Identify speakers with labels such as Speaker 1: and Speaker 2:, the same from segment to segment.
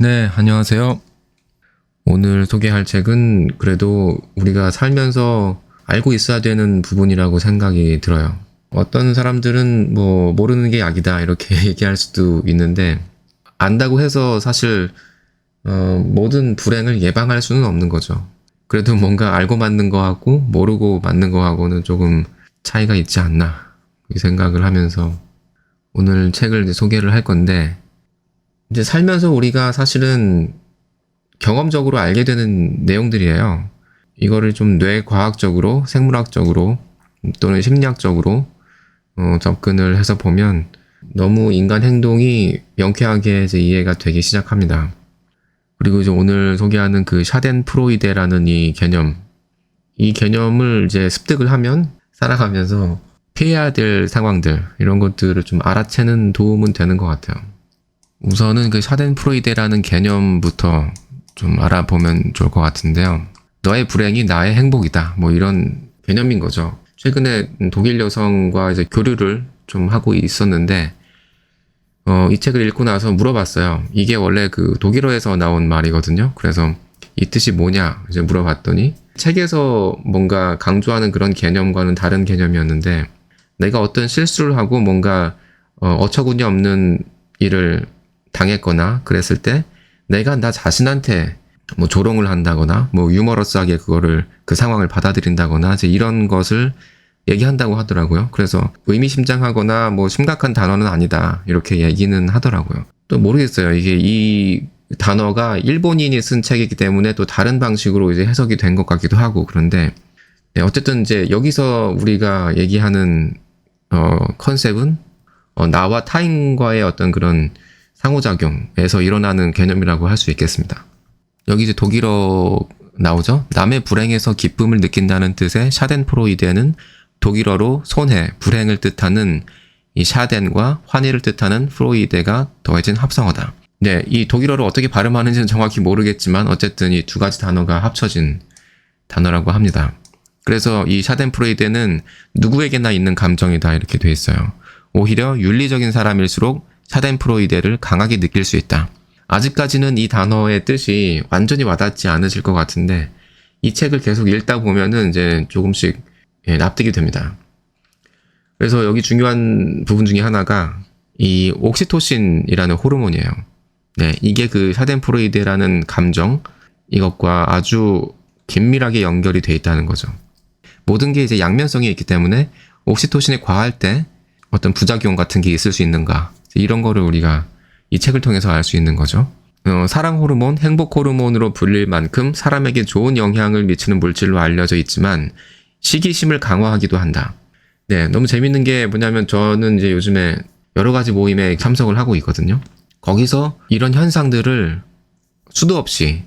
Speaker 1: 네, 안녕하세요. 오늘 소개할 책은 그래도 우리가 살면서 알고 있어야 되는 부분이라고 생각이 들어요. 어떤 사람들은 뭐 모르는 게 약이다 이렇게 얘기할 수도 있는데 안다고 해서 사실 모든 불행을 예방할 수는 없는 거죠. 그래도 뭔가 알고 맞는 거하고 모르고 맞는 거하고는 조금 차이가 있지 않나 이 생각을 하면서 오늘 책을 이제 소개를 할 건데 이제 살면서 우리가 사실은 경험적으로 알게 되는 내용들이에요. 이거를 좀 뇌과학적으로, 생물학적으로 또는 심리학적으로 접근을 해서 보면 너무 인간 행동이 명쾌하게 이제 이해가 되기 시작합니다. 그리고 이제 오늘 소개하는 그 샤덴프로이데라는 이 개념을 이제 습득을 하면 살아가면서 피해야 될 상황들 이런 것들을 좀 알아채는 도움은 되는 것 같아요. 우선은 그 샤덴프로이데라는 개념부터 좀 알아보면 좋을 것 같은데요. 너의 불행이 나의 행복이다. 뭐 이런 개념인 거죠. 최근에 독일 여성과 이제 교류를 좀 하고 있었는데, 이 책을 읽고 나서 물어봤어요. 이게 원래 그 독일어에서 나온 말이거든요. 그래서 이 뜻이 뭐냐 이제 물어봤더니 책에서 뭔가 강조하는 그런 개념과는 다른 개념이었는데, 내가 어떤 실수를 하고 뭔가 어처구니 없는 일을 당했거나 그랬을 때 내가 나 자신한테 뭐 조롱을 한다거나 뭐 유머러스하게 그 상황을 받아들인다거나 이제 이런 것을 얘기한다고 하더라고요. 그래서 의미심장하거나 뭐 심각한 단어는 아니다 이렇게 얘기는 하더라고요. 또 모르겠어요. 이게 이 단어가 일본인이 쓴 책이기 때문에 또 다른 방식으로 이제 해석이 된 것 같기도 하고 그런데 네, 어쨌든 이제 여기서 우리가 얘기하는 컨셉은 나와 타인과의 어떤 그런 상호작용에서 일어나는 개념이라고 할 수 있겠습니다. 여기 이제 독일어 나오죠? 남의 불행에서 기쁨을 느낀다는 뜻의 샤덴프로이데는 독일어로 손해, 불행을 뜻하는 이 샤덴과 환희를 뜻하는 프로이데가 더해진 합성어다. 네, 이 독일어를 어떻게 발음하는지는 정확히 모르겠지만 어쨌든 이 두 가지 단어가 합쳐진 단어라고 합니다. 그래서 이 샤덴프로이데는 누구에게나 있는 감정이다 이렇게 돼 있어요. 오히려 윤리적인 사람일수록 샤덴프로이데를 강하게 느낄 수 있다. 아직까지는 이 단어의 뜻이 완전히 와닿지 않으실 것 같은데 이 책을 계속 읽다 보면은 이제 조금씩 납득이 됩니다. 그래서 여기 중요한 부분 중에 하나가 이 옥시토신이라는 호르몬이에요. 네, 이게 그 샤덴프로이데라는 감정 이것과 아주 긴밀하게 연결이 돼 있다는 거죠. 모든 게 이제 양면성이 있기 때문에 옥시토신이 과할 때 어떤 부작용 같은 게 있을 수 있는가 이런 거를 우리가 이 책을 통해서 알 수 있는 거죠. 사랑 호르몬, 행복 호르몬으로 불릴 만큼 사람에게 좋은 영향을 미치는 물질로 알려져 있지만 시기심을 강화하기도 한다. 네, 너무 재밌는 게 뭐냐면 저는 이제 요즘에 여러 가지 모임에 참석을 하고 있거든요. 거기서 이런 현상들을 수도 없이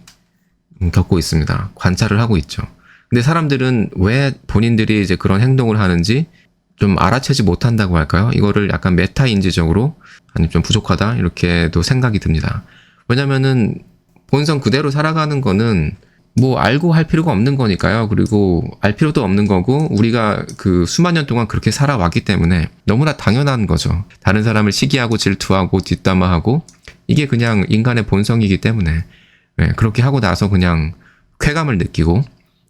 Speaker 1: 겪고 있습니다. 관찰을 하고 있죠. 근데 사람들은 왜 본인들이 이제 그런 행동을 하는지 좀 알아채지 못한다고 할까요? 이거를 약간 메타인지적으로 아니면 좀 부족하다 이렇게도 생각이 듭니다. 왜냐면은 본성 그대로 살아가는 거는 뭐 알고 할 필요가 없는 거니까요. 그리고 알 필요도 없는 거고 우리가 그 수만 년 동안 그렇게 살아왔기 때문에 너무나 당연한 거죠. 다른 사람을 시기하고 질투하고 뒷담화하고 이게 그냥 인간의 본성이기 때문에 네, 그렇게 하고 나서 그냥 쾌감을 느끼고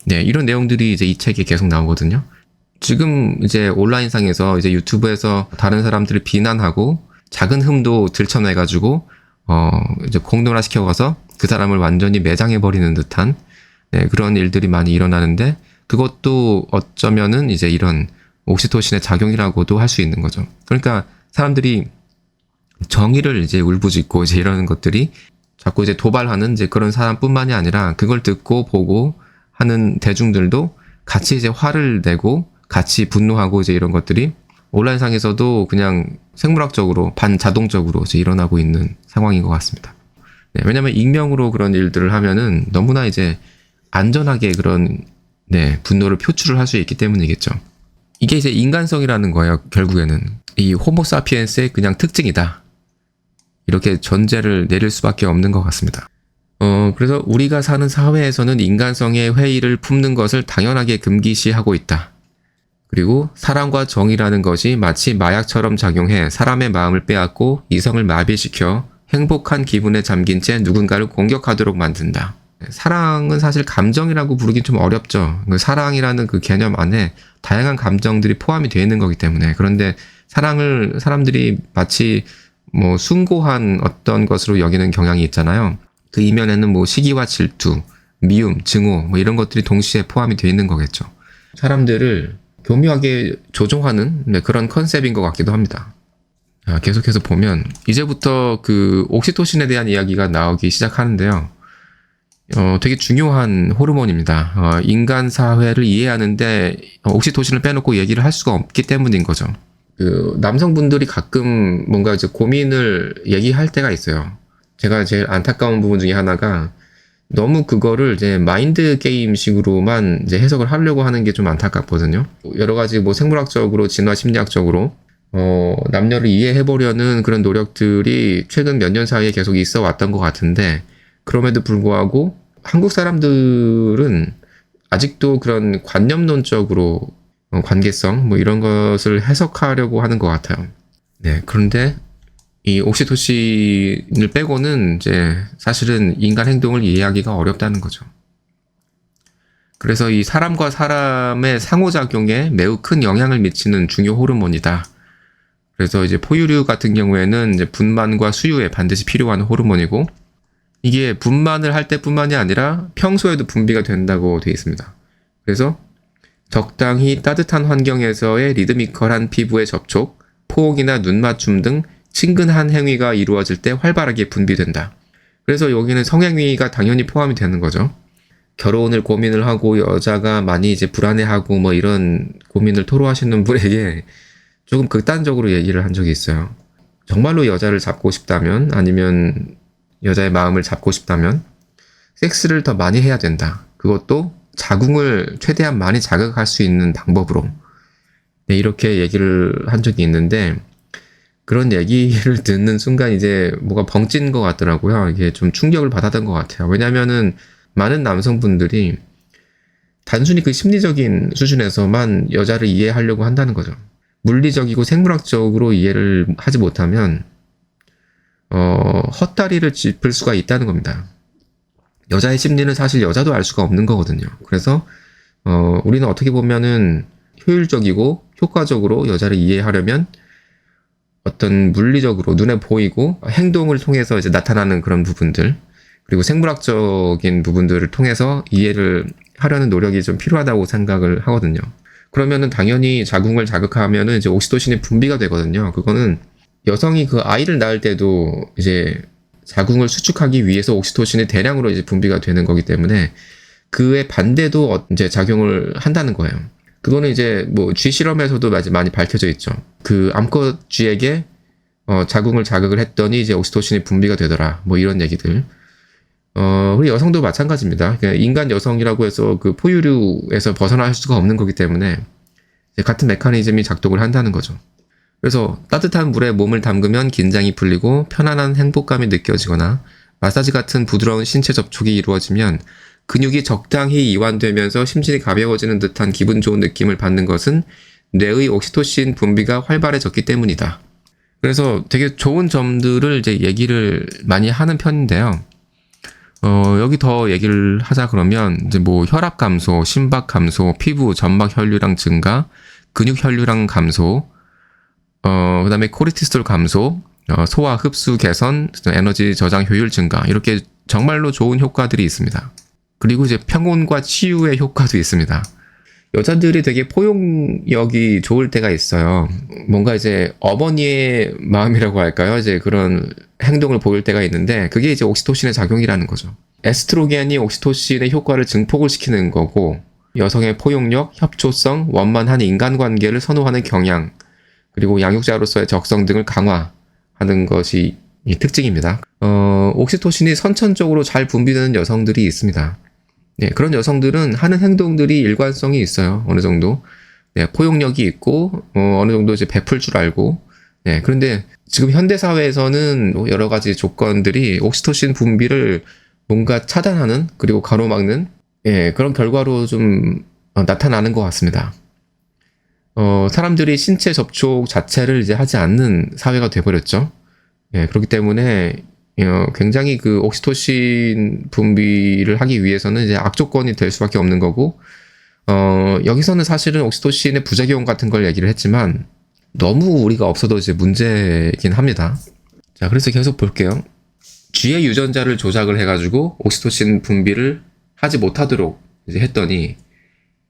Speaker 1: 네, 이런 내용들이 이제 이 책에 계속 나오거든요. 지금 이제 온라인상에서 이제 유튜브에서 다른 사람들을 비난하고 작은 흠도 들춰내가지고 이제 공론화 시켜가서 그 사람을 완전히 매장해버리는 듯한 네, 그런 일들이 많이 일어나는데 그것도 어쩌면은 이제 이런 옥시토신의 작용이라고도 할 수 있는 거죠. 그러니까 사람들이 정의를 이제 울부짖고 이제 이러는 것들이 자꾸 이제 도발하는 이제 그런 사람뿐만이 아니라 그걸 듣고 보고 하는 대중들도 같이 이제 화를 내고 같이 분노하고 이제 이런 것들이 온라인상에서도 그냥 생물학적으로 반자동적으로 이제 일어나고 있는 상황인 것 같습니다. 네, 왜냐면 익명으로 그런 일들을 하면은 너무나 이제 안전하게 그런 네, 분노를 표출을 할 수 있기 때문이겠죠. 이게 이제 인간성이라는 거예요. 결국에는 이 호모사피엔스의 그냥 특징이다. 이렇게 전제를 내릴 수밖에 없는 것 같습니다. 그래서 우리가 사는 사회에서는 인간성의 회의를 품는 것을 당연하게 금기시하고 있다. 그리고 사랑과 정의라는 것이 마치 마약처럼 작용해 사람의 마음을 빼앗고 이성을 마비시켜 행복한 기분에 잠긴 채 누군가를 공격하도록 만든다. 사랑은 사실 감정이라고 부르긴 좀 어렵죠. 사랑이라는 그 개념 안에 다양한 감정들이 포함이 되어 있는 거기 때문에. 그런데 사랑을 사람들이 마치 뭐 숭고한 어떤 것으로 여기는 경향이 있잖아요. 그 이면에는 뭐 시기와 질투, 미움, 증오 뭐 이런 것들이 동시에 포함이 되어 있는 거겠죠. 사람들을 교묘하게 조종하는 그런 컨셉인 것 같기도 합니다. 계속해서 보면 이제부터 그 옥시토신에 대한 이야기가 나오기 시작하는데요. 되게 중요한 호르몬입니다. 인간 사회를 이해하는데 옥시토신을 빼놓고 얘기를 할 수가 없기 때문인 거죠. 그 남성분들이 가끔 뭔가 이제 고민을 얘기할 때가 있어요. 제가 제일 안타까운 부분 중에 하나가 너무 그거를 이제 마인드 게임식으로만 이제 해석을 하려고 하는 게 좀 안타깝거든요. 여러 가지 뭐 생물학적으로, 진화 심리학적으로 남녀를 이해해보려는 그런 노력들이 최근 몇 년 사이에 계속 있어 왔던 것 같은데, 그럼에도 불구하고 한국 사람들은 아직도 그런 관념론적으로 관계성 뭐 이런 것을 해석하려고 하는 것 같아요. 네, 그런데 이 옥시토신을 빼고는 이제 사실은 인간 행동을 이해하기가 어렵다는 거죠. 그래서 이 사람과 사람의 상호작용에 매우 큰 영향을 미치는 중요 호르몬이다. 그래서 이제 포유류 같은 경우에는 이제 분만과 수유에 반드시 필요한 호르몬이고, 이게 분만을 할 때뿐만이 아니라 평소에도 분비가 된다고 되어 있습니다. 그래서 적당히 따뜻한 환경에서의 리드미컬한 피부의 접촉, 포옹이나 눈 맞춤 등 친근한 행위가 이루어질 때 활발하게 분비된다. 그래서 여기는 성행위가 당연히 포함이 되는 거죠. 결혼을 고민을 하고 여자가 많이 이제 불안해하고 뭐 이런 고민을 토로하시는 분에게 조금 극단적으로 얘기를 한 적이 있어요. 정말로 여자를 잡고 싶다면, 아니면 여자의 마음을 잡고 싶다면 섹스를 더 많이 해야 된다. 그것도 자궁을 최대한 많이 자극할 수 있는 방법으로. 네, 이렇게 얘기를 한 적이 있는데, 그런 얘기를 듣는 순간 이제 뭐가 벙찐 것 같더라고요. 이게 좀 충격을 받았던 것 같아요. 왜냐면은 많은 남성분들이 단순히 그 심리적인 수준에서만 여자를 이해하려고 한다는 거죠. 물리적이고 생물학적으로 이해를 하지 못하면 헛다리를 짚을 수가 있다는 겁니다. 여자의 심리는 사실 여자도 알 수가 없는 거거든요. 그래서 우리는 어떻게 보면은 효율적이고 효과적으로 여자를 이해하려면 어떤 물리적으로 눈에 보이고 행동을 통해서 이제 나타나는 그런 부분들, 그리고 생물학적인 부분들을 통해서 이해를 하려는 노력이 좀 필요하다고 생각을 하거든요. 그러면은 당연히 자궁을 자극하면은 이제 옥시토신이 분비가 되거든요. 그거는 여성이 그 아이를 낳을 때도 이제 자궁을 수축하기 위해서 옥시토신이 대량으로 이제 분비가 되는 거기 때문에 그의 반대도 이제 작용을 한다는 거예요. 그거는 이제 뭐 쥐 실험에서도 많이 밝혀져 있죠. 그 암컷 쥐에게 자궁을 자극을 했더니 이제 옥시토신이 분비가 되더라. 뭐 이런 얘기들. 우리 여성도 마찬가지입니다. 그러니까 인간 여성이라고 해서 그 포유류에서 벗어날 수가 없는 거기 때문에 같은 메커니즘이 작동을 한다는 거죠. 그래서 따뜻한 물에 몸을 담그면 긴장이 풀리고 편안한 행복감이 느껴지거나, 마사지 같은 부드러운 신체 접촉이 이루어지면 근육이 적당히 이완되면서 심신이 가벼워지는 듯한 기분 좋은 느낌을 받는 것은 뇌의 옥시토신 분비가 활발해졌기 때문이다. 그래서 되게 좋은 점들을 이제 얘기를 많이 하는 편인데요. 여기 더 얘기를 하자 그러면 이제 뭐 혈압 감소, 심박 감소, 피부 점막 혈류량 증가, 근육 혈류량 감소, 그다음에 코르티솔 감소, 소화 흡수 개선, 에너지 저장 효율 증가, 이렇게 정말로 좋은 효과들이 있습니다. 그리고 이제 평온과 치유의 효과도 있습니다. 여자들이 되게 포용력이 좋을 때가 있어요. 뭔가 이제 어머니의 마음이라고 할까요? 이제 그런 행동을 보일 때가 있는데, 그게 이제 옥시토신의 작용이라는 거죠. 에스트로겐이 옥시토신의 효과를 증폭을 시키는 거고, 여성의 포용력, 협조성, 원만한 인간관계를 선호하는 경향, 그리고 양육자로서의 적성 등을 강화하는 것이 이 특징입니다. 옥시토신이 선천적으로 잘 분비되는 여성들이 있습니다. 네, 그런 여성들은 하는 행동들이 일관성이 있어요. 어느 정도. 네, 포용력이 있고, 어느 정도 이제 베풀 줄 알고. 네, 그런데 지금 현대사회에서는 여러 가지 조건들이 옥시토신 분비를 뭔가 차단하는, 그리고 가로막는, 예, 그런 결과로 좀 나타나는 것 같습니다. 사람들이 신체 접촉 자체를 이제 하지 않는 사회가 돼버렸죠. 예, 그렇기 때문에 굉장히 그 옥시토신 분비를 하기 위해서는 이제 악조건이 될 수밖에 없는 거고, 여기서는 사실은 옥시토신의 부작용 같은 걸 얘기를 했지만, 너무 우리가 없어도 이제 문제이긴 합니다. 자, 그래서 계속 볼게요. 쥐의 유전자를 조작을 해가지고 옥시토신 분비를 하지 못하도록 이제 했더니,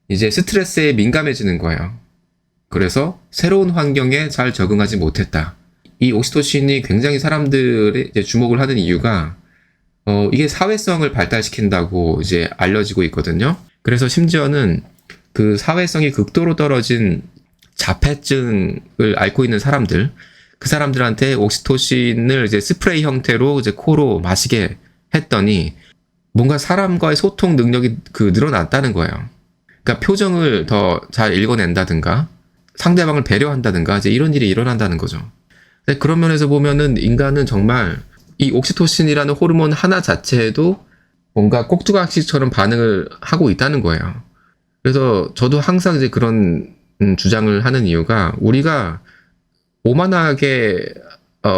Speaker 1: 이제 스트레스에 민감해지는 거예요. 그래서 새로운 환경에 잘 적응하지 못했다. 이 옥시토신이 굉장히 사람들의 이제 주목을 하는 이유가, 이게 사회성을 발달시킨다고 이제 알려지고 있거든요. 그래서 심지어는 그 사회성이 극도로 떨어진 자폐증을 앓고 있는 사람들, 그 사람들한테 옥시토신을 이제 스프레이 형태로 이제 코로 마시게 했더니 뭔가 사람과의 소통 능력이 늘어났다는 거예요. 그러니까 표정을 더 잘 읽어낸다든가 상대방을 배려한다든가 이제 이런 일이 일어난다는 거죠. 그런 면에서 보면은 인간은 정말 이 옥시토신이라는 호르몬 하나 자체에도 뭔가 꼭두각시처럼 반응을 하고 있다는 거예요. 그래서 저도 항상 이제 그런 주장을 하는 이유가 우리가 오만하게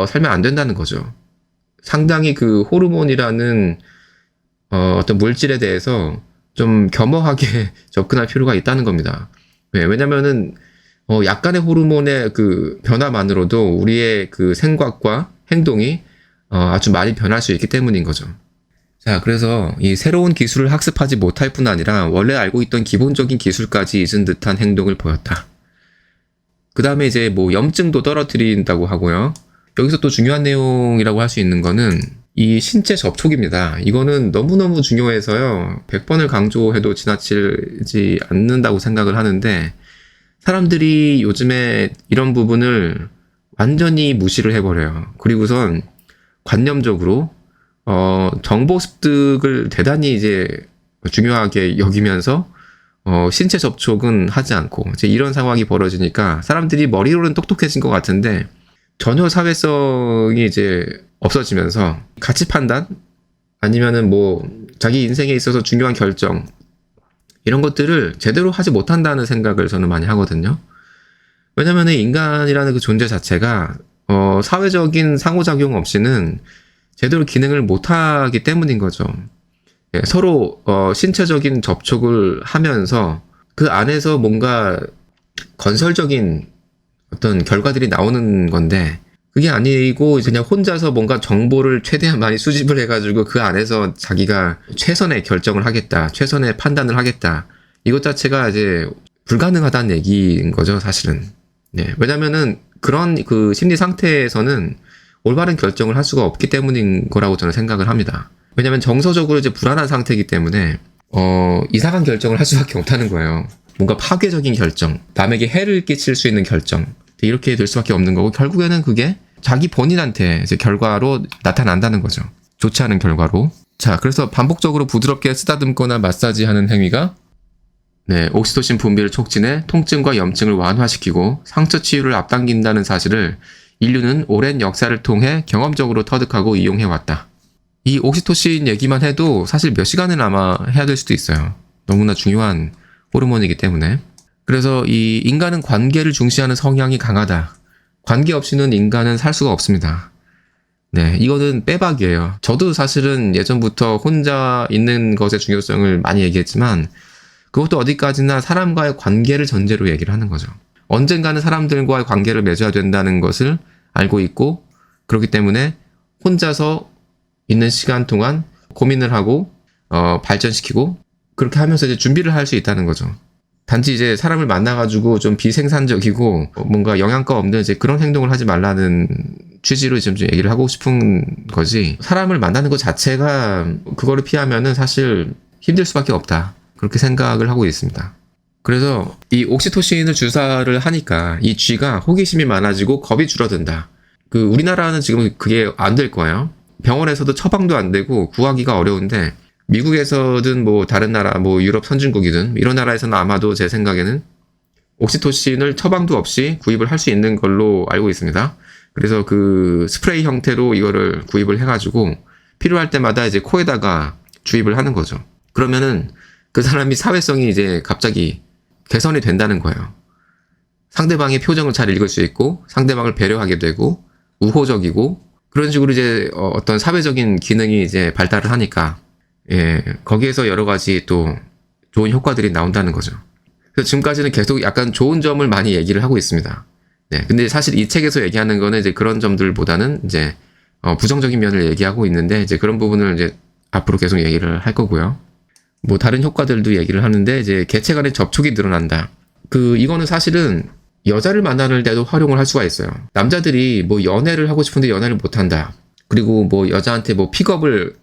Speaker 1: 살면 안 된다는 거죠. 상당히 그 호르몬이라는 어떤 물질에 대해서 좀 겸허하게 접근할 필요가 있다는 겁니다. 왜냐면은 약간의 호르몬의 그 변화만으로도 우리의 그 생각과 행동이 아주 많이 변할 수 있기 때문인 거죠. 자, 그래서 이 새로운 기술을 학습하지 못할 뿐 아니라 원래 알고 있던 기본적인 기술까지 잊은 듯한 행동을 보였다. 그 다음에 이제 뭐 염증도 떨어뜨린다고 하고요. 여기서 또 중요한 내용이라고 할 수 있는 거는 이 신체 접촉입니다. 이거는 너무너무 중요해서요. 100번을 강조해도 지나치지 않는다고 생각을 하는데 사람들이 요즘에 이런 부분을 완전히 무시를 해버려요. 그리고선 관념적으로 정보 습득을 대단히 이제 중요하게 여기면서 신체 접촉은 하지 않고 이제 이런 상황이 벌어지니까 사람들이 머리로는 똑똑해진 것 같은데 전혀 사회성이 이제 없어지면서 가치 판단 아니면은 뭐 자기 인생에 있어서 중요한 결정 이런 것들을 제대로 하지 못한다는 생각을 저는 많이 하거든요. 왜냐면은 인간이라는 그 존재 자체가 사회적인 상호작용 없이는 제대로 기능을 못하기 때문인 거죠. 예, 서로 신체적인 접촉을 하면서 그 안에서 뭔가 건설적인 어떤 결과들이 나오는 건데 그게 아니고 그냥 혼자서 뭔가 정보를 최대한 많이 수집을 해가지고 그 안에서 자기가 최선의 결정을 하겠다, 최선의 판단을 하겠다. 이것 자체가 이제 불가능하다는 얘기인 거죠, 사실은. 네, 왜냐면은 그런 그 심리 상태에서는 올바른 결정을 할 수가 없기 때문인 거라고 저는 생각을 합니다. 왜냐면 정서적으로 이제 불안한 상태이기 때문에 이상한 결정을 할 수밖에 없다는 거예요. 뭔가 파괴적인 결정, 남에게 해를 끼칠 수 있는 결정 이렇게 될 수밖에 없는 거고 결국에는 그게 자기 본인한테 이제 결과로 나타난다는 거죠. 좋지 않은 결과로. 자, 그래서 반복적으로 부드럽게 쓰다듬거나 마사지하는 행위가 옥시토신 분비를 촉진해 통증과 염증을 완화시키고 상처 치유를 앞당긴다는 사실을 인류는 오랜 역사를 통해 경험적으로 터득하고 이용해왔다. 이 옥시토신 얘기만 해도 사실 몇 시간은 아마 해야 될 수도 있어요. 너무나 중요한 호르몬이기 때문에. 그래서 이 인간은 관계를 중시하는 성향이 강하다. 관계 없이는 인간은 살 수가 없습니다. 네, 이거는 빼박이에요. 저도 사실은 예전부터 혼자 있는 것의 중요성을 많이 얘기했지만 그것도 어디까지나 사람과의 관계를 전제로 얘기를 하는 거죠. 언젠가는 사람들과의 관계를 맺어야 된다는 것을 알고 있고 그렇기 때문에 혼자서 있는 시간 동안 고민을 하고 발전시키고 그렇게 하면서 이제 준비를 할 수 있다는 거죠. 단지 이제 사람을 만나가지고 좀 비생산적이고 뭔가 영양가 없는 이제 그런 행동을 하지 말라는 취지로 지금 좀 얘기를 하고 싶은 거지. 사람을 만나는 것 자체가 그거를 피하면은 사실 힘들 수밖에 없다. 그렇게 생각을 하고 있습니다. 그래서 이 옥시토신을 주사를 하니까 이 쥐가 호기심이 많아지고 겁이 줄어든다. 그 우리나라는 지금 그게 안 될 거예요. 병원에서도 처방도 안 되고 구하기가 어려운데 미국에서든 뭐 다른 나라 뭐 유럽 선진국이든 이런 나라에서는 아마도 제 생각에는 옥시토신을 처방도 없이 구입을 할 수 있는 걸로 알고 있습니다. 그래서 그 스프레이 형태로 이거를 구입을 해가지고 필요할 때마다 이제 코에다가 주입을 하는 거죠. 그러면은 그 사람이 사회성이 이제 갑자기 개선이 된다는 거예요. 상대방의 표정을 잘 읽을 수 있고 상대방을 배려하게 되고 우호적이고 그런 식으로 이제 어떤 사회적인 기능이 이제 발달을 하니까 예, 거기에서 여러 가지 또 좋은 효과들이 나온다는 거죠. 그래서 지금까지는 계속 약간 좋은 점을 많이 얘기를 하고 있습니다. 네, 근데 사실 이 책에서 얘기하는 거는 이제 그런 점들보다는 이제 부정적인 면을 얘기하고 있는데 이제 그런 부분을 이제 앞으로 계속 얘기를 할 거고요. 뭐 다른 효과들도 얘기를 하는데 이제 개체 간의 접촉이 늘어난다. 이거는 사실은 여자를 만나는 데도 활용을 할 수가 있어요. 남자들이 뭐 연애를 하고 싶은데 연애를 못 한다. 그리고 뭐 여자한테 뭐 픽업을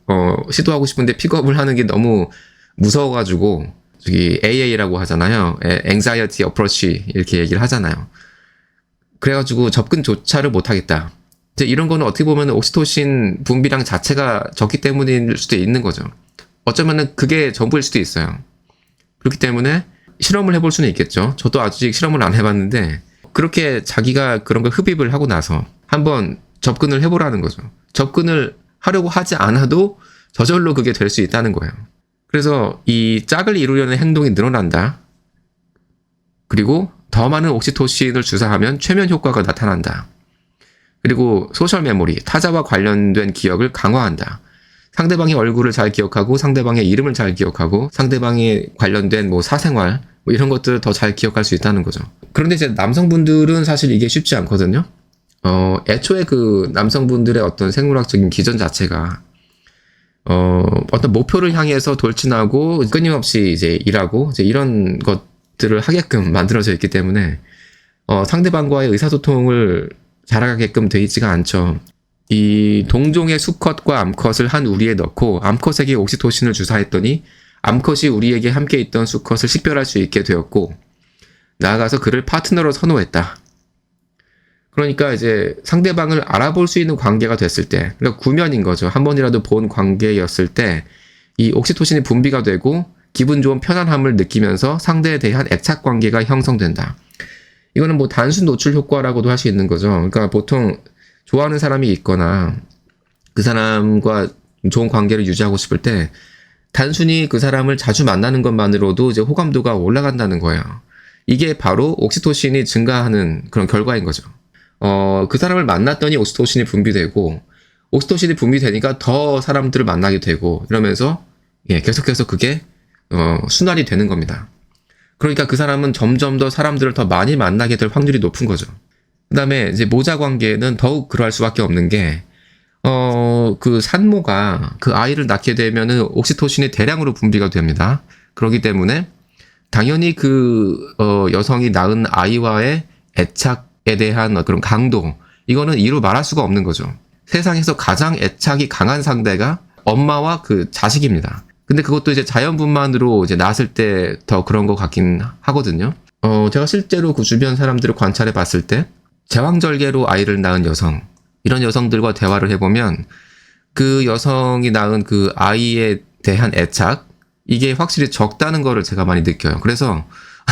Speaker 1: 시도하고 싶은데 픽업을 하는 게 너무 무서워가지고 저기 AA라고 하잖아요. Anxiety Approach 이렇게 얘기를 하잖아요. 그래가지고 접근조차를 못 하겠다. 이제 이런 거는 어떻게 보면 옥시토신 분비량 자체가 적기 때문일 수도 있는 거죠. 어쩌면은 그게 전부일 수도 있어요. 그렇기 때문에 실험을 해볼 수는 있겠죠. 저도 아직 실험을 안 해봤는데 그렇게 자기가 그런 걸 흡입을 하고 나서 한번 접근을 해보라는 거죠. 접근을 하려고 하지 않아도 저절로 그게 될 수 있다는 거예요. 그래서 이 짝을 이루려는 행동이 늘어난다. 그리고 더 많은 옥시토신을 주사하면 최면 효과가 나타난다. 그리고 소셜 메모리, 타자와 관련된 기억을 강화한다. 상대방의 얼굴을 잘 기억하고 상대방의 이름을 잘 기억하고 상대방에 관련된 뭐 사생활 뭐 이런 것들을 더 잘 기억할 수 있다는 거죠. 그런데 이제 남성분들은 사실 이게 쉽지 않거든요. 애초에 그 남성분들의 어떤 생물학적인 기전 자체가 어떤 목표를 향해서 돌진하고 끊임없이 이제 일하고 이제 이런 것들을 하게끔 만들어져 있기 때문에 상대방과의 의사소통을 잘하게끔 돼 있지가 않죠. 이 동종의 수컷과 암컷을 한 우리에 넣고 암컷에게 옥시토신을 주사했더니 암컷이 우리에게 함께 있던 수컷을 식별할 수 있게 되었고 나아가서 그를 파트너로 선호했다. 그러니까 이제 상대방을 알아볼 수 있는 관계가 됐을 때, 그러니까 구면인 거죠. 한 번이라도 본 관계였을 때 이 옥시토신이 분비가 되고 기분 좋은 편안함을 느끼면서 상대에 대한 애착 관계가 형성된다. 이거는 뭐 단순 노출 효과라고도 할 수 있는 거죠. 그러니까 보통 좋아하는 사람이 있거나 그 사람과 좋은 관계를 유지하고 싶을 때 단순히 그 사람을 자주 만나는 것만으로도 이제 호감도가 올라간다는 거예요. 이게 바로 옥시토신이 증가하는 그런 결과인 거죠. 그 사람을 만났더니 옥시토신이 분비되고 옥시토신이 분비되니까 더 사람들을 만나게 되고 이러면서 계속해서 그게 순환이 되는 겁니다. 그러니까 그 사람은 점점 더 사람들을 더 많이 만나게 될 확률이 높은 거죠. 그 다음에 이제 모자 관계는 더욱 그러할 수밖에 없는 게, 그 산모가 그 아이를 낳게 되면은 옥시토신이 대량으로 분비가 됩니다. 그렇기 때문에 당연히 여성이 낳은 아이와의 애착에 대한 그런 강도, 이거는 이루 말할 수가 없는 거죠. 세상에서 가장 애착이 강한 상대가 엄마와 그 자식입니다. 근데 그것도 이제 자연분만으로 이제 낳았을 때 더 그런 것 같긴 하거든요. 제가 실제로 그 주변 사람들을 관찰해 봤을 때, 제왕절개로 아이를 낳은 여성, 이런 여성들과 대화를 해보면 그 여성이 낳은 그 아이에 대한 애착, 이게 확실히 적다는 거를 제가 많이 느껴요. 그래서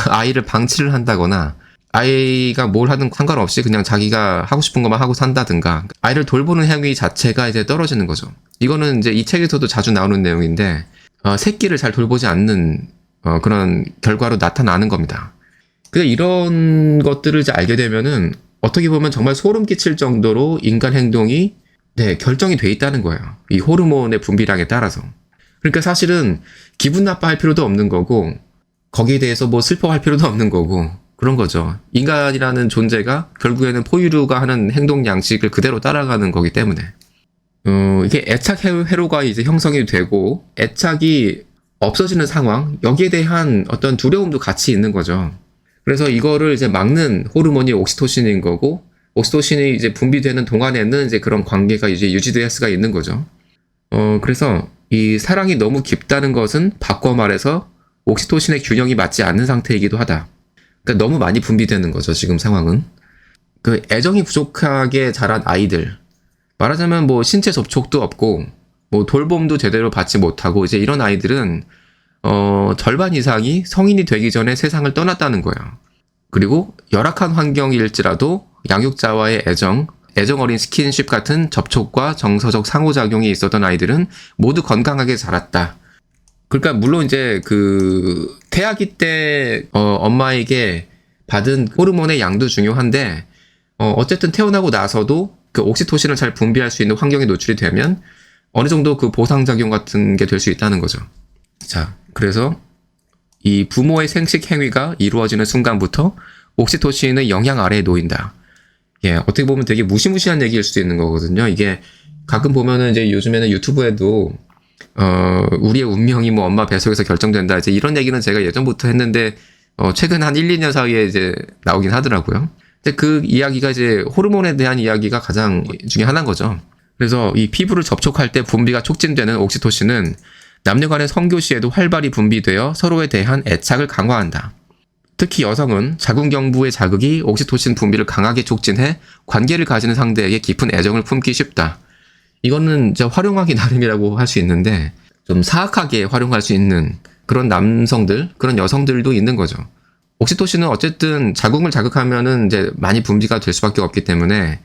Speaker 1: 아이를 방치를 한다거나 아이가 뭘 하든 상관없이 그냥 자기가 하고 싶은 것만 하고 산다든가 아이를 돌보는 행위 자체가 이제 떨어지는 거죠. 이거는 이제 이 책에서도 자주 나오는 내용인데 새끼를 잘 돌보지 않는 그런 결과로 나타나는 겁니다. 그래서 이런 것들을 이제 알게 되면은 어떻게 보면 정말 소름 끼칠 정도로 인간 행동이 결정이 돼 있다는 거예요. 이 호르몬의 분비량에 따라서. 그러니까 사실은 기분 나빠할 필요도 없는 거고 거기에 대해서 뭐 슬퍼할 필요도 없는 거고 그런 거죠. 인간이라는 존재가 결국에는 포유류가 하는 행동 양식을 그대로 따라가는 거기 때문에 이게 애착 회로가 이제 형성이 되고 애착이 없어지는 상황, 여기에 대한 어떤 두려움도 같이 있는 거죠. 그래서 이거를 이제 막는 호르몬이 옥시토신인 거고, 옥시토신이 이제 분비되는 동안에는 이제 그런 관계가 이제 유지될 수가 있는 거죠. 그래서 이 사랑이 너무 깊다는 것은 바꿔 말해서 옥시토신의 균형이 맞지 않는 상태이기도 하다. 그러니까 너무 많이 분비되는 거죠, 지금 상황은. 그 애정이 부족하게 자란 아이들, 말하자면 뭐 신체 접촉도 없고, 뭐 돌봄도 제대로 받지 못하고, 이제 이런 아이들은 절반 이상이 성인이 되기 전에 세상을 떠났다는 거예요. 그리고 열악한 환경일지라도 양육자와의 애정 어린 스킨십 같은 접촉과 정서적 상호작용이 있었던 아이들은 모두 건강하게 자랐다. 그러니까 물론 이제 그 태아기 때 엄마에게 받은 호르몬의 양도 중요한데 어쨌든 태어나고 나서도 그 옥시토신을 잘 분비할 수 있는 환경에 노출이 되면 어느 정도 그 보상작용 같은 게 될 수 있다는 거죠. 자, 그래서 이 부모의 생식 행위가 이루어지는 순간부터 옥시토신의 영향 아래에 놓인다. 예, 어떻게 보면 되게 무시무시한 얘기일 수도 있는 거거든요. 이게 가끔 보면은 이제 요즘에는 유튜브에도 우리의 운명이 뭐 엄마 뱃속에서 결정된다. 이제 이런 얘기는 제가 예전부터 했는데 최근 한 1, 2년 사이에 이제 나오긴 하더라고요. 근데 그 이야기가 이제 호르몬에 대한 이야기가 가장 중에 하나인 거죠. 그래서 이 피부를 접촉할 때 분비가 촉진되는 옥시토신은 남녀 간의 성교 시에도 활발히 분비되어 서로에 대한 애착을 강화한다. 특히 여성은 자궁경부의 자극이 옥시토신 분비를 강하게 촉진해 관계를 가지는 상대에게 깊은 애정을 품기 쉽다. 이거는 진짜 활용하기 나름이라고 할 수 있는데 좀 사악하게 활용할 수 있는 그런 남성들, 그런 여성들도 있는 거죠. 옥시토신은 어쨌든 자궁을 자극하면은 이제 많이 분비가 될 수밖에 없기 때문에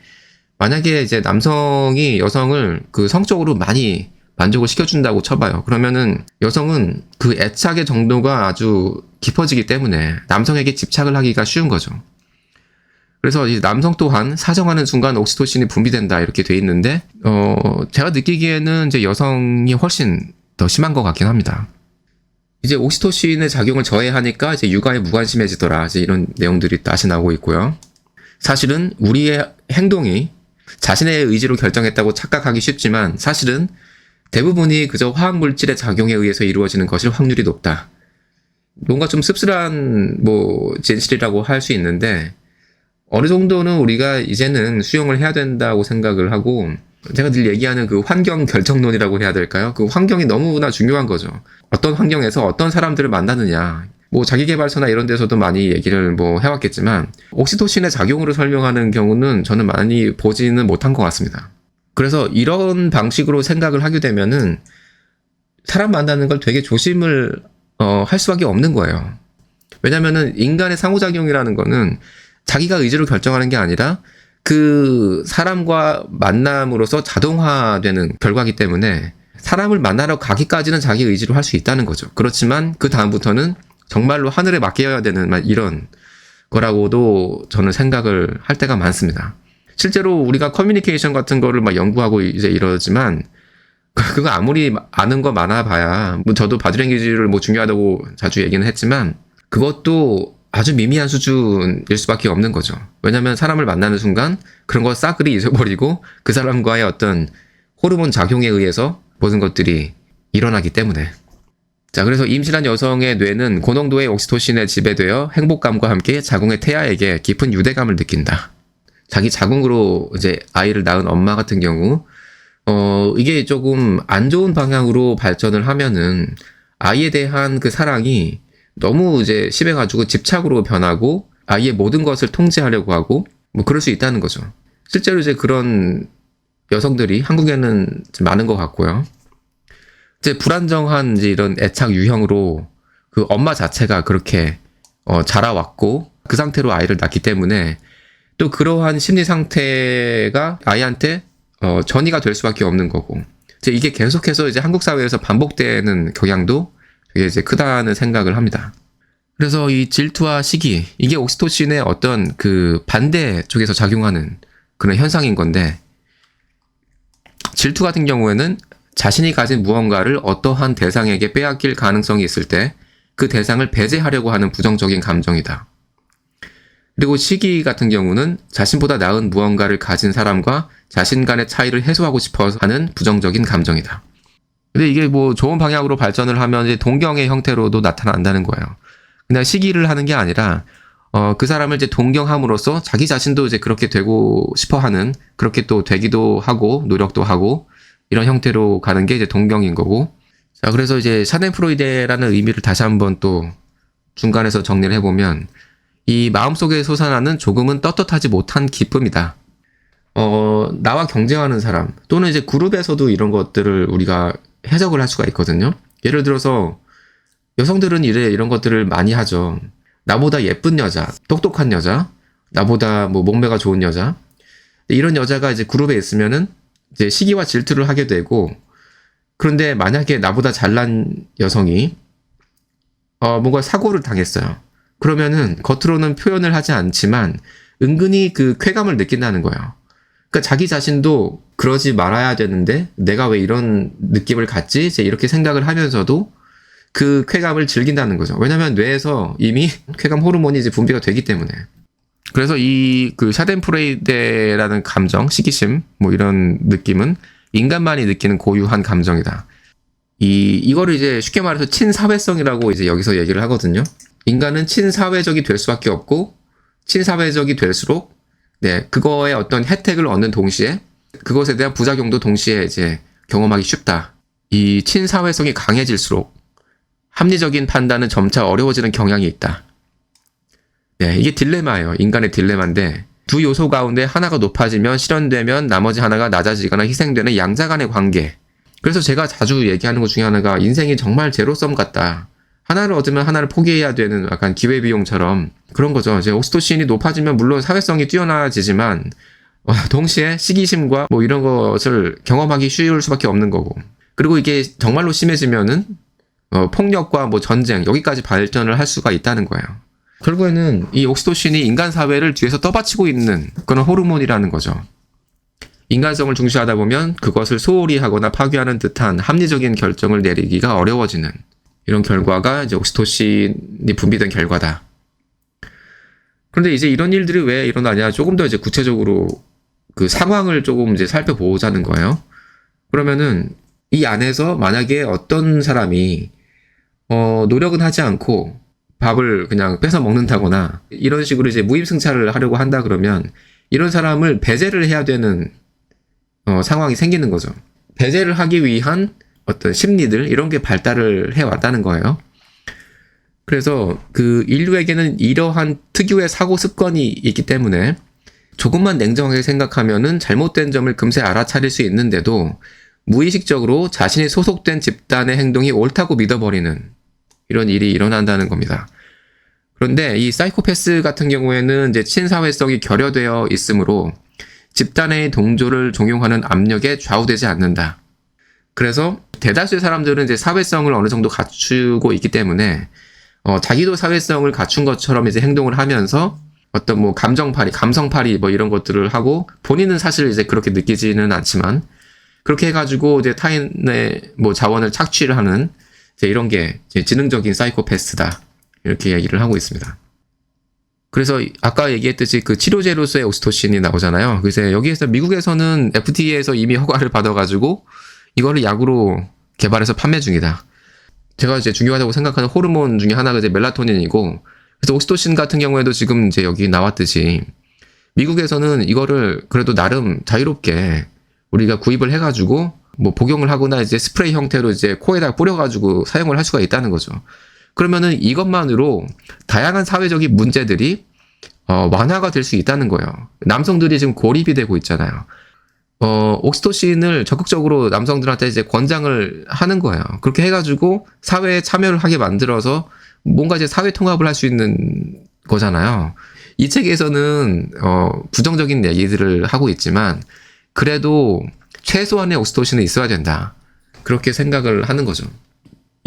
Speaker 1: 만약에 이제 남성이 여성을 그 성적으로 많이 만족을 시켜준다고 쳐봐요. 그러면은 여성은 그 애착의 정도가 아주 깊어지기 때문에 남성에게 집착을 하기가 쉬운 거죠. 그래서 이 남성 또한 사정하는 순간 옥시토신이 분비된다 이렇게 돼 있는데 제가 느끼기에는 이제 여성이 훨씬 더 심한 것 같긴 합니다. 이제 옥시토신의 작용을 저해하니까 이제 육아에 무관심해지더라. 이제 이런 내용들이 다시 나오고 있고요. 사실은 우리의 행동이 자신의 의지로 결정했다고 착각하기 쉽지만 사실은 대부분이 그저 화학물질의 작용에 의해서 이루어지는 것일 확률이 높다. 뭔가 좀 씁쓸한 진실이라고 할 수 있는데 어느 정도는 우리가 이제는 수용을 해야 된다고 생각을 하고 제가 늘 얘기하는 그 환경 결정론이라고 해야 될까요? 그 환경이 너무나 중요한 거죠. 어떤 환경에서 어떤 사람들을 만나느냐. 자기계발서나 이런 데서도 많이 얘기를 해왔겠지만 옥시토신의 작용으로 설명하는 경우는 저는 많이 보지는 못한 것 같습니다. 그래서 이런 방식으로 생각을 하게 되면은 사람 만나는 걸 되게 조심을 할 수밖에 없는 거예요. 왜냐면은 인간의 상호작용이라는 거는 자기가 의지로 결정하는 게 아니라 그 사람과 만남으로써 자동화되는 결과이기 때문에 사람을 만나러 가기까지는 자기 의지로 할 수 있다는 거죠. 그렇지만 그 다음부터는 정말로 하늘에 맡겨야 되는 이런 거라고도 저는 생각을 할 때가 많습니다. 실제로 우리가 커뮤니케이션 같은 거를 연구하고 이제 이러지만 그거 아무리 아는 거 많아봐야 저도 바디랭귀지를 중요하다고 자주 얘기는 했지만 그것도 아주 미미한 수준일 수밖에 없는 거죠. 왜냐하면 사람을 만나는 순간 그런 거 싸그리 잊어버리고 그 사람과의 어떤 호르몬 작용에 의해서 모든 것들이 일어나기 때문에. 자, 그래서 임신한 여성의 뇌는 고농도의 옥시토신에 지배되어 행복감과 함께 자궁의 태아에게 깊은 유대감을 느낀다. 자기 자궁으로 이제 아이를 낳은 엄마 같은 경우, 이게 조금 안 좋은 방향으로 발전을 하면은 아이에 대한 그 사랑이 너무 이제 심해가지고 집착으로 변하고 아이의 모든 것을 통제하려고 하고 그럴 수 있다는 거죠. 실제로 이제 그런 여성들이 한국에는 많은 것 같고요. 이제 불안정한 이제 이런 애착 유형으로 그 엄마 자체가 그렇게 자라왔고 그 상태로 아이를 낳기 때문에 또 그러한 심리 상태가 아이한테 전이가 될 수밖에 없는 거고 이제 이게 계속해서 이제 한국 사회에서 반복되는 경향도 되게 이제 크다는 생각을 합니다. 그래서 이 질투와 시기 이게 옥시토신의 어떤 그 반대 쪽에서 작용하는 그런 현상인 건데 질투 같은 경우에는 자신이 가진 무언가를 어떠한 대상에게 빼앗길 가능성이 있을 때 그 대상을 배제하려고 하는 부정적인 감정이다. 그리고 시기 같은 경우는 자신보다 나은 무언가를 가진 사람과 자신 간의 차이를 해소하고 싶어서 하는 부정적인 감정이다. 근데 이게 좋은 방향으로 발전을 하면 이제 동경의 형태로도 나타난다는 거예요. 그냥 시기를 하는 게 아니라 그 사람을 이제 동경함으로써 자기 자신도 이제 그렇게 되고 싶어 하는 그렇게 또 되기도 하고 노력도 하고 이런 형태로 가는 게 이제 동경인 거고. 자, 그래서 이제 샤덴프로이데라는 의미를 다시 한번 또 중간에서 정리를 해보면 이 마음속에 솟아나는 조금은 떳떳하지 못한 기쁨이다. 나와 경쟁하는 사람 또는 이제 그룹에서도 이런 것들을 우리가 해석을 할 수가 있거든요. 예를 들어서 여성들은 이런 것들을 많이 하죠. 나보다 예쁜 여자, 똑똑한 여자, 나보다 몸매가 좋은 여자. 이런 여자가 이제 그룹에 있으면은 이제 시기와 질투를 하게 되고 그런데 만약에 나보다 잘난 여성이 뭔가 사고를 당했어요. 그러면은 겉으로는 표현을 하지 않지만 은근히 그 쾌감을 느낀다는 거예요. 그러니까 자기 자신도 그러지 말아야 되는데 내가 왜 이런 느낌을 갖지? 이제 이렇게 생각을 하면서도 그 쾌감을 즐긴다는 거죠. 왜냐면 뇌에서 이미 쾌감 호르몬이 이제 분비가 되기 때문에. 그래서 이 그 샤덴프레이데라는 감정, 시기심, 뭐 이런 느낌은 인간만이 느끼는 고유한 감정이다. 이거를 이제 쉽게 말해서 친사회성이라고 이제 여기서 얘기를 하거든요. 인간은 친사회적이 될 수밖에 없고, 친사회적이 될수록, 네, 그거의 어떤 혜택을 얻는 동시에, 그것에 대한 부작용도 동시에 이제 경험하기 쉽다. 이 친사회성이 강해질수록, 합리적인 판단은 점차 어려워지는 경향이 있다. 네, 이게 딜레마예요. 인간의 딜레마인데, 두 요소 가운데 하나가 높아지면 실현되면 나머지 하나가 낮아지거나 희생되는 양자 간의 관계. 그래서 제가 자주 얘기하는 것 중에 하나가 인생이 정말 제로섬 같다. 하나를 얻으면 하나를 포기해야 되는 약간 기회비용처럼 그런 거죠. 이제 옥시토신이 높아지면 물론 사회성이 뛰어나지지만 동시에 시기심과 뭐 이런 것을 경험하기 쉬울 수밖에 없는 거고. 그리고 이게 정말로 심해지면은 폭력과 뭐 전쟁 여기까지 발전을 할 수가 있다는 거예요. 결국에는 이 옥시토신이 인간 사회를 뒤에서 떠받치고 있는 그런 호르몬이라는 거죠. 인간성을 중시하다 보면 그것을 소홀히 하거나 파괴하는 듯한 합리적인 결정을 내리기가 어려워지는 이런 결과가 이제 옥시토신이 분비된 결과다. 그런데 이제 이런 일들이 왜 일어나냐? 조금 더 이제 구체적으로 그 상황을 조금 이제 살펴보자는 거예요. 그러면은 이 안에서 만약에 어떤 사람이 노력은 하지 않고 밥을 그냥 뺏어 먹는다거나 이런 식으로 이제 무임승차를 하려고 한다 그러면 이런 사람을 배제를 해야 되는 상황이 생기는 거죠. 배제를 하기 위한 어떤 심리들 이런 게 발달을 해왔다는 거예요. 그래서 그 인류에게는 이러한 특유의 사고 습관이 있기 때문에 조금만 냉정하게 생각하면은 잘못된 점을 금세 알아차릴 수 있는데도 무의식적으로 자신이 소속된 집단의 행동이 옳다고 믿어버리는 이런 일이 일어난다는 겁니다. 그런데 이 사이코패스 같은 경우에는 이제 친사회성이 결여되어 있으므로 집단의 동조를 종용하는 압력에 좌우되지 않는다. 그래서 대다수의 사람들은 이제 사회성을 어느 정도 갖추고 있기 때문에 자기도 사회성을 갖춘 것처럼 이제 행동을 하면서 어떤 뭐 감성팔이 뭐 이런 것들을 하고 본인은 사실 이제 그렇게 느끼지는 않지만 그렇게 해가지고 이제 타인의 뭐 자원을 착취를 하는 이제 이런 게 이제 지능적인 사이코패스다. 이렇게 얘기를 하고 있습니다. 그래서 아까 얘기했듯이 그 치료제로서의 옥시토신이 나오잖아요. 그래서 여기에서 미국에서는 FDA에서 이미 허가를 받아가지고 이거를 약으로 개발해서 판매 중이다. 제가 이제 중요하다고 생각하는 호르몬 중에 하나가 이제 멜라토닌이고, 그래서 옥시토신 같은 경우에도 지금 이제 여기 나왔듯이 미국에서는 이거를 그래도 나름 자유롭게 우리가 구입을 해가지고 뭐 복용을 하거나 이제 스프레이 형태로 이제 코에다 뿌려가지고 사용을 할 수가 있다는 거죠. 그러면은 이것만으로 다양한 사회적인 문제들이 완화가 될 수 있다는 거예요. 남성들이 지금 고립이 되고 있잖아요. 옥시토신을 적극적으로 남성들한테 이제 권장을 하는 거예요. 그렇게 해가지고 사회에 참여를 하게 만들어서 뭔가 이제 사회 통합을 할 수 있는 거잖아요. 이 책에서는 부정적인 얘기들을 하고 있지만 그래도 최소한의 옥시토신은 있어야 된다. 그렇게 생각을 하는 거죠.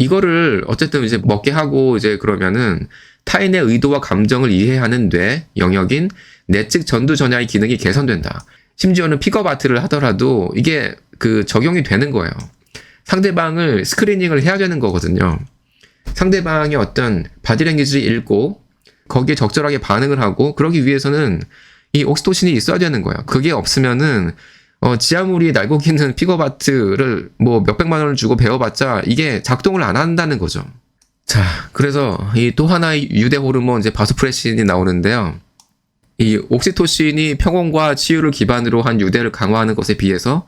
Speaker 1: 이거를 어쨌든 이제 먹게 하고 이제 그러면은 타인의 의도와 감정을 이해하는 뇌 영역인 내측 전두전야의 기능이 개선된다. 심지어는 픽업 아트를 하더라도 이게 그 적용이 되는 거예요. 상대방을 스크리닝을 해야 되는 거거든요. 상대방의 어떤 바디랭귀지를 읽고 거기에 적절하게 반응을 하고 그러기 위해서는 이 옥시토신이 있어야 되는 거예요. 그게 없으면은 지하물이 날고기는 픽업 아트를 뭐 몇백만 원을 주고 배워봤자 이게 작동을 안 한다는 거죠. 자, 그래서 이 또 하나의 유대 호르몬 이제 바소프레신이 나오는데요. 이 옥시토신이 평온과 치유를 기반으로 한 유대를 강화하는 것에 비해서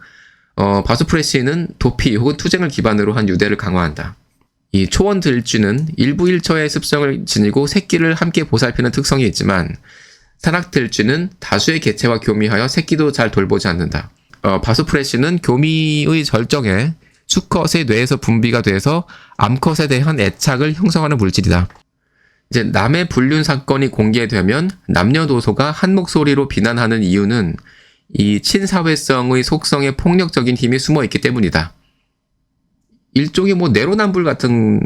Speaker 1: 바소프레신은 도피 혹은 투쟁을 기반으로 한 유대를 강화한다. 이 초원들쥐는 일부 일처의 습성을 지니고 새끼를 함께 보살피는 특성이 있지만 산악들쥐는 다수의 개체와 교미하여 새끼도 잘 돌보지 않는다. 바소프레신은 교미의 절정에 수컷의 뇌에서 분비가 돼서 암컷에 대한 애착을 형성하는 물질이다. 이제 남의 불륜 사건이 공개되면 남녀노소가 한 목소리로 비난하는 이유는 이 친사회성의 속성에 폭력적인 힘이 숨어 있기 때문이다. 일종의 뭐 내로남불 같은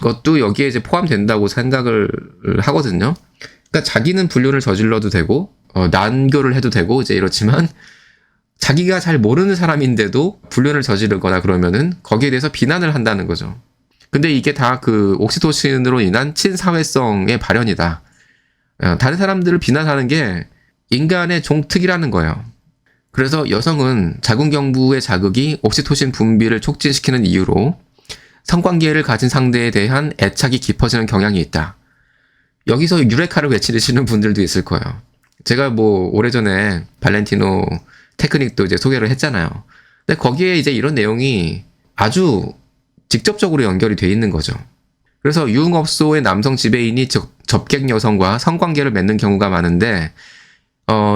Speaker 1: 것도 여기에 이제 포함된다고 생각을 하거든요. 그러니까 자기는 불륜을 저질러도 되고 난교를 해도 되고 이제 이렇지만 자기가 잘 모르는 사람인데도 불륜을 저지르거나 그러면은 거기에 대해서 비난을 한다는 거죠. 근데 이게 다 그 옥시토신으로 인한 친사회성의 발현이다. 다른 사람들을 비난하는 게 인간의 종특이라는 거예요. 그래서 여성은 자궁경부의 자극이 옥시토신 분비를 촉진시키는 이유로 성관계를 가진 상대에 대한 애착이 깊어지는 경향이 있다. 여기서 유레카를 외치시는 분들도 있을 거예요. 제가 뭐 오래전에 발렌티노 테크닉도 이제 소개를 했잖아요. 근데 거기에 이제 이런 내용이 아주 직접적으로 연결이 돼 있는 거죠. 그래서 유흥업소의 남성 지배인이 접객 여성과 성관계를 맺는 경우가 많은데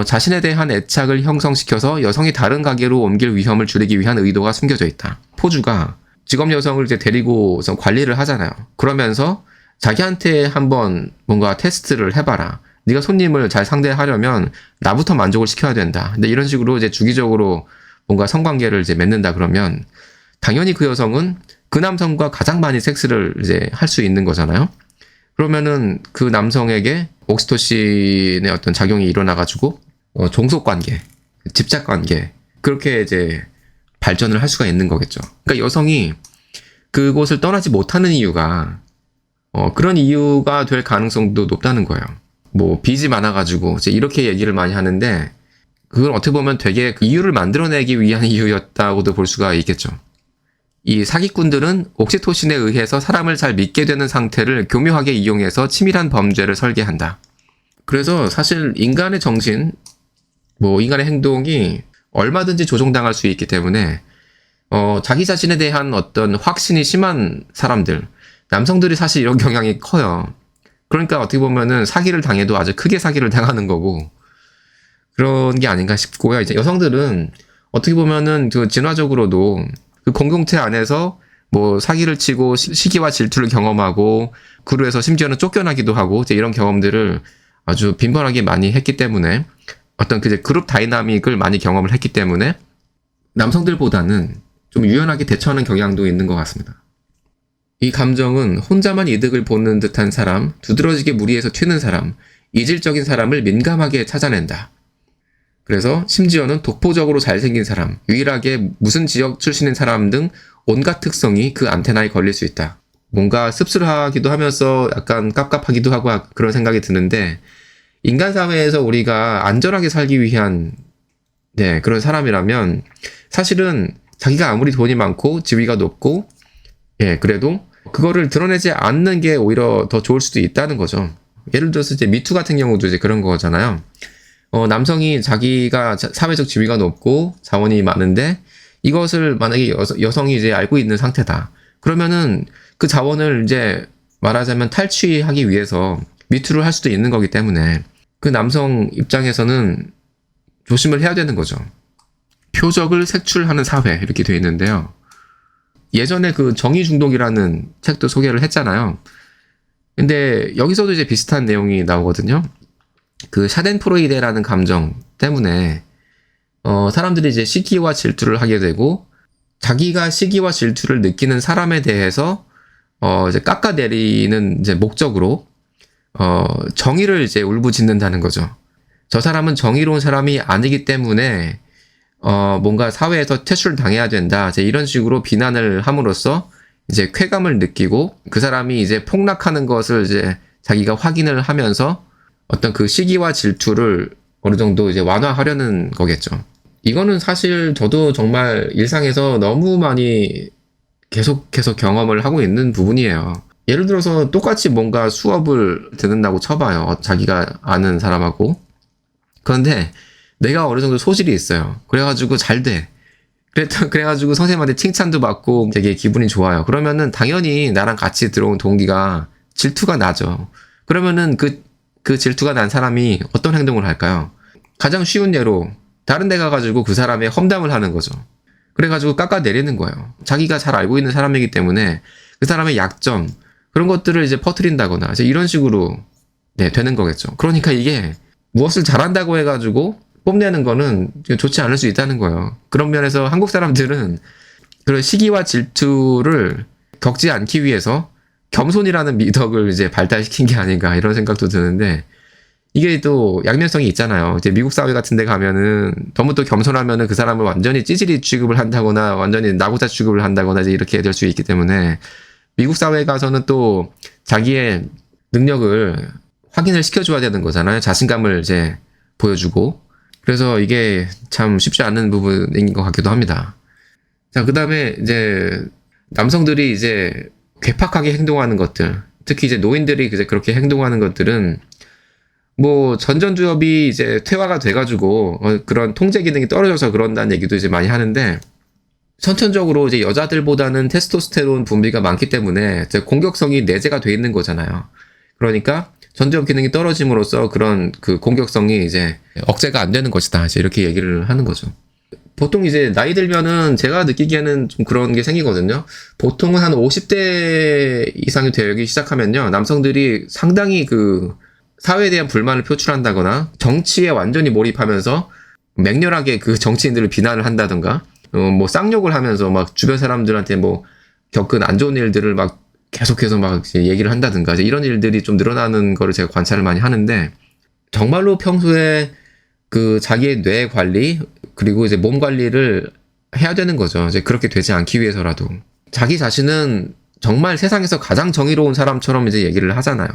Speaker 1: 자신에 대한 애착을 형성시켜서 여성이 다른 가게로 옮길 위험을 줄이기 위한 의도가 숨겨져 있다. 포주가 직업 여성을 이제 데리고 관리를 하잖아요. 그러면서 자기한테 한번 뭔가 테스트를 해봐라. 네가 손님을 잘 상대하려면 나부터 만족을 시켜야 된다. 근데 이런 식으로 이제 주기적으로 뭔가 성관계를 이제 맺는다 그러면 당연히 그 여성은 그 남성과 가장 많이 섹스를 이제 할 수 있는 거잖아요. 그러면은 그 남성에게 옥시토신의 어떤 작용이 일어나가지고 종속관계, 집착관계 그렇게 이제 발전을 할 수가 있는 거겠죠. 그러니까 여성이 그곳을 떠나지 못하는 이유가 그런 이유가 될 가능성도 높다는 거예요. 뭐 빚이 많아가지고 이제 이렇게 얘기를 많이 하는데 그건 어떻게 보면 되게 그 이유를 만들어내기 위한 이유였다고도 볼 수가 있겠죠. 이 사기꾼들은 옥시토신에 의해서 사람을 잘 믿게 되는 상태를 교묘하게 이용해서 치밀한 범죄를 설계한다. 그래서 사실 인간의 정신, 뭐 인간의 행동이 얼마든지 조종당할 수 있기 때문에 자기 자신에 대한 어떤 확신이 심한 사람들, 남성들이 사실 이런 경향이 커요. 그러니까 어떻게 보면은 사기를 당해도 아주 크게 사기를 당하는 거고 그런 게 아닌가 싶고요. 이제 여성들은 어떻게 보면은 그 진화적으로도 그 공동체 안에서 뭐 사기를 치고 시기와 질투를 경험하고 그루에서 심지어는 쫓겨나기도 하고 이제 이런 경험들을 아주 빈번하게 많이 했기 때문에 어떤 그 그룹 다이나믹을 많이 경험을 했기 때문에 남성들보다는 좀 유연하게 대처하는 경향도 있는 것 같습니다. 이 감정은 혼자만 이득을 보는 듯한 사람, 두드러지게 무리해서 튀는 사람, 이질적인 사람을 민감하게 찾아낸다. 그래서 심지어는 독보적으로 잘생긴 사람, 유일하게 무슨 지역 출신인 사람 등 온갖 특성이 그 안테나에 걸릴 수 있다. 뭔가 씁쓸하기도 하면서 약간 깝깝하기도 하고 그런 생각이 드는데 인간 사회에서 우리가 안전하게 살기 위한 그런 사람이라면 사실은 자기가 아무리 돈이 많고 지위가 높고 그래도 그거를 드러내지 않는 게 오히려 더 좋을 수도 있다는 거죠. 예를 들어서 이제 미투 같은 경우도 이제 그런 거잖아요. 남성이 자기가 사회적 지위가 높고 자원이 많은데 이것을 만약에 여성이 이제 알고 있는 상태다. 그러면은 그 자원을 이제 말하자면 탈취하기 위해서 미투를 할 수도 있는 거기 때문에 그 남성 입장에서는 조심을 해야 되는 거죠. 표적을 색출하는 사회 이렇게 되어 있는데요. 예전에 그 정의 중독이라는 책도 소개를 했잖아요. 근데 여기서도 이제 비슷한 내용이 나오거든요. 그 샤덴프로이데라는 감정 때문에 사람들이 이제 시기와 질투를 하게 되고 자기가 시기와 질투를 느끼는 사람에 대해서 이제 깎아내리는 이제 목적으로 정의를 이제 울부짖는다는 거죠. 저 사람은 정의로운 사람이 아니기 때문에 뭔가 사회에서 퇴출을 당해야 된다. 이제 이런 식으로 비난을 함으로써 이제 쾌감을 느끼고 그 사람이 이제 폭락하는 것을 이제 자기가 확인을 하면서 어떤 그 시기와 질투를 어느 정도 이제 완화하려는 거겠죠. 이거는 사실 저도 정말 일상에서 너무 많이 계속해서 경험을 하고 있는 부분이에요. 예를 들어서 똑같이 뭔가 수업을 듣는다고 쳐봐요. 자기가 아는 사람하고. 그런데 내가 어느 정도 소질이 있어요. 그래가지고 잘 돼. 그래가지고 선생님한테 칭찬도 받고 되게 기분이 좋아요. 그러면은 당연히 나랑 같이 들어온 동기가 질투가 나죠. 그러면은 그 질투가 난 사람이 어떤 행동을 할까요? 가장 쉬운 예로 다른 데 가가지고 그 사람의 험담을 하는 거죠. 그래가지고 깎아내리는 거예요. 자기가 잘 알고 있는 사람이기 때문에 그 사람의 약점 그런 것들을 이제 퍼뜨린다거나 이제 이런 식으로 되는 거겠죠. 그러니까 이게 무엇을 잘한다고 해가지고 뽐내는 거는 좋지 않을 수 있다는 거예요. 그런 면에서 한국 사람들은 그런 시기와 질투를 겪지 않기 위해서 겸손이라는 미덕을 이제 발달시킨 게 아닌가 이런 생각도 드는데 이게 또 양면성이 있잖아요. 이제 미국 사회 같은 데 가면은 너무 또 겸손하면은 그 사람을 완전히 찌질이 취급을 한다거나 완전히 나고자 취급을 한다거나 이제 이렇게 될 수 있기 때문에 미국 사회에 가서는 또 자기의 능력을 확인을 시켜줘야 되는 거잖아요. 자신감을 이제 보여주고. 그래서 이게 참 쉽지 않은 부분인 것 같기도 합니다. 자, 그 다음에 이제 남성들이 이제 괴팍하게 행동하는 것들, 특히 이제 노인들이 이제 그렇게 행동하는 것들은 뭐 전전두엽이 이제 퇴화가 돼가지고 그런 통제 기능이 떨어져서 그런다는 얘기도 이제 많이 하는데 선천적으로 이제 여자들보다는 테스토스테론 분비가 많기 때문에 이제 공격성이 내재가 돼 있는 거잖아요. 그러니까 전두엽 기능이 떨어짐으로써 그런 그 공격성이 이제 억제가 안 되는 것이다. 이제 이렇게 얘기를 하는 거죠. 보통 이제 나이 들면은 제가 느끼기에는 좀 그런 게 생기거든요. 보통은 한 50대 이상이 되기 시작하면요. 남성들이 상당히 그 사회에 대한 불만을 표출한다거나 정치에 완전히 몰입하면서 맹렬하게 그 정치인들을 비난을 한다든가 뭐 쌍욕을 하면서 막 주변 사람들한테 뭐 겪은 안 좋은 일들을 막 계속해서 막 얘기를 한다든가 이런 일들이 좀 늘어나는 거를 제가 관찰을 많이 하는데 정말로 평소에 그 자기의 뇌 관리 그리고 이제 몸 관리를 해야 되는 거죠. 이제 그렇게 되지 않기 위해서라도 자기 자신은 정말 세상에서 가장 정의로운 사람처럼 이제 얘기를 하잖아요.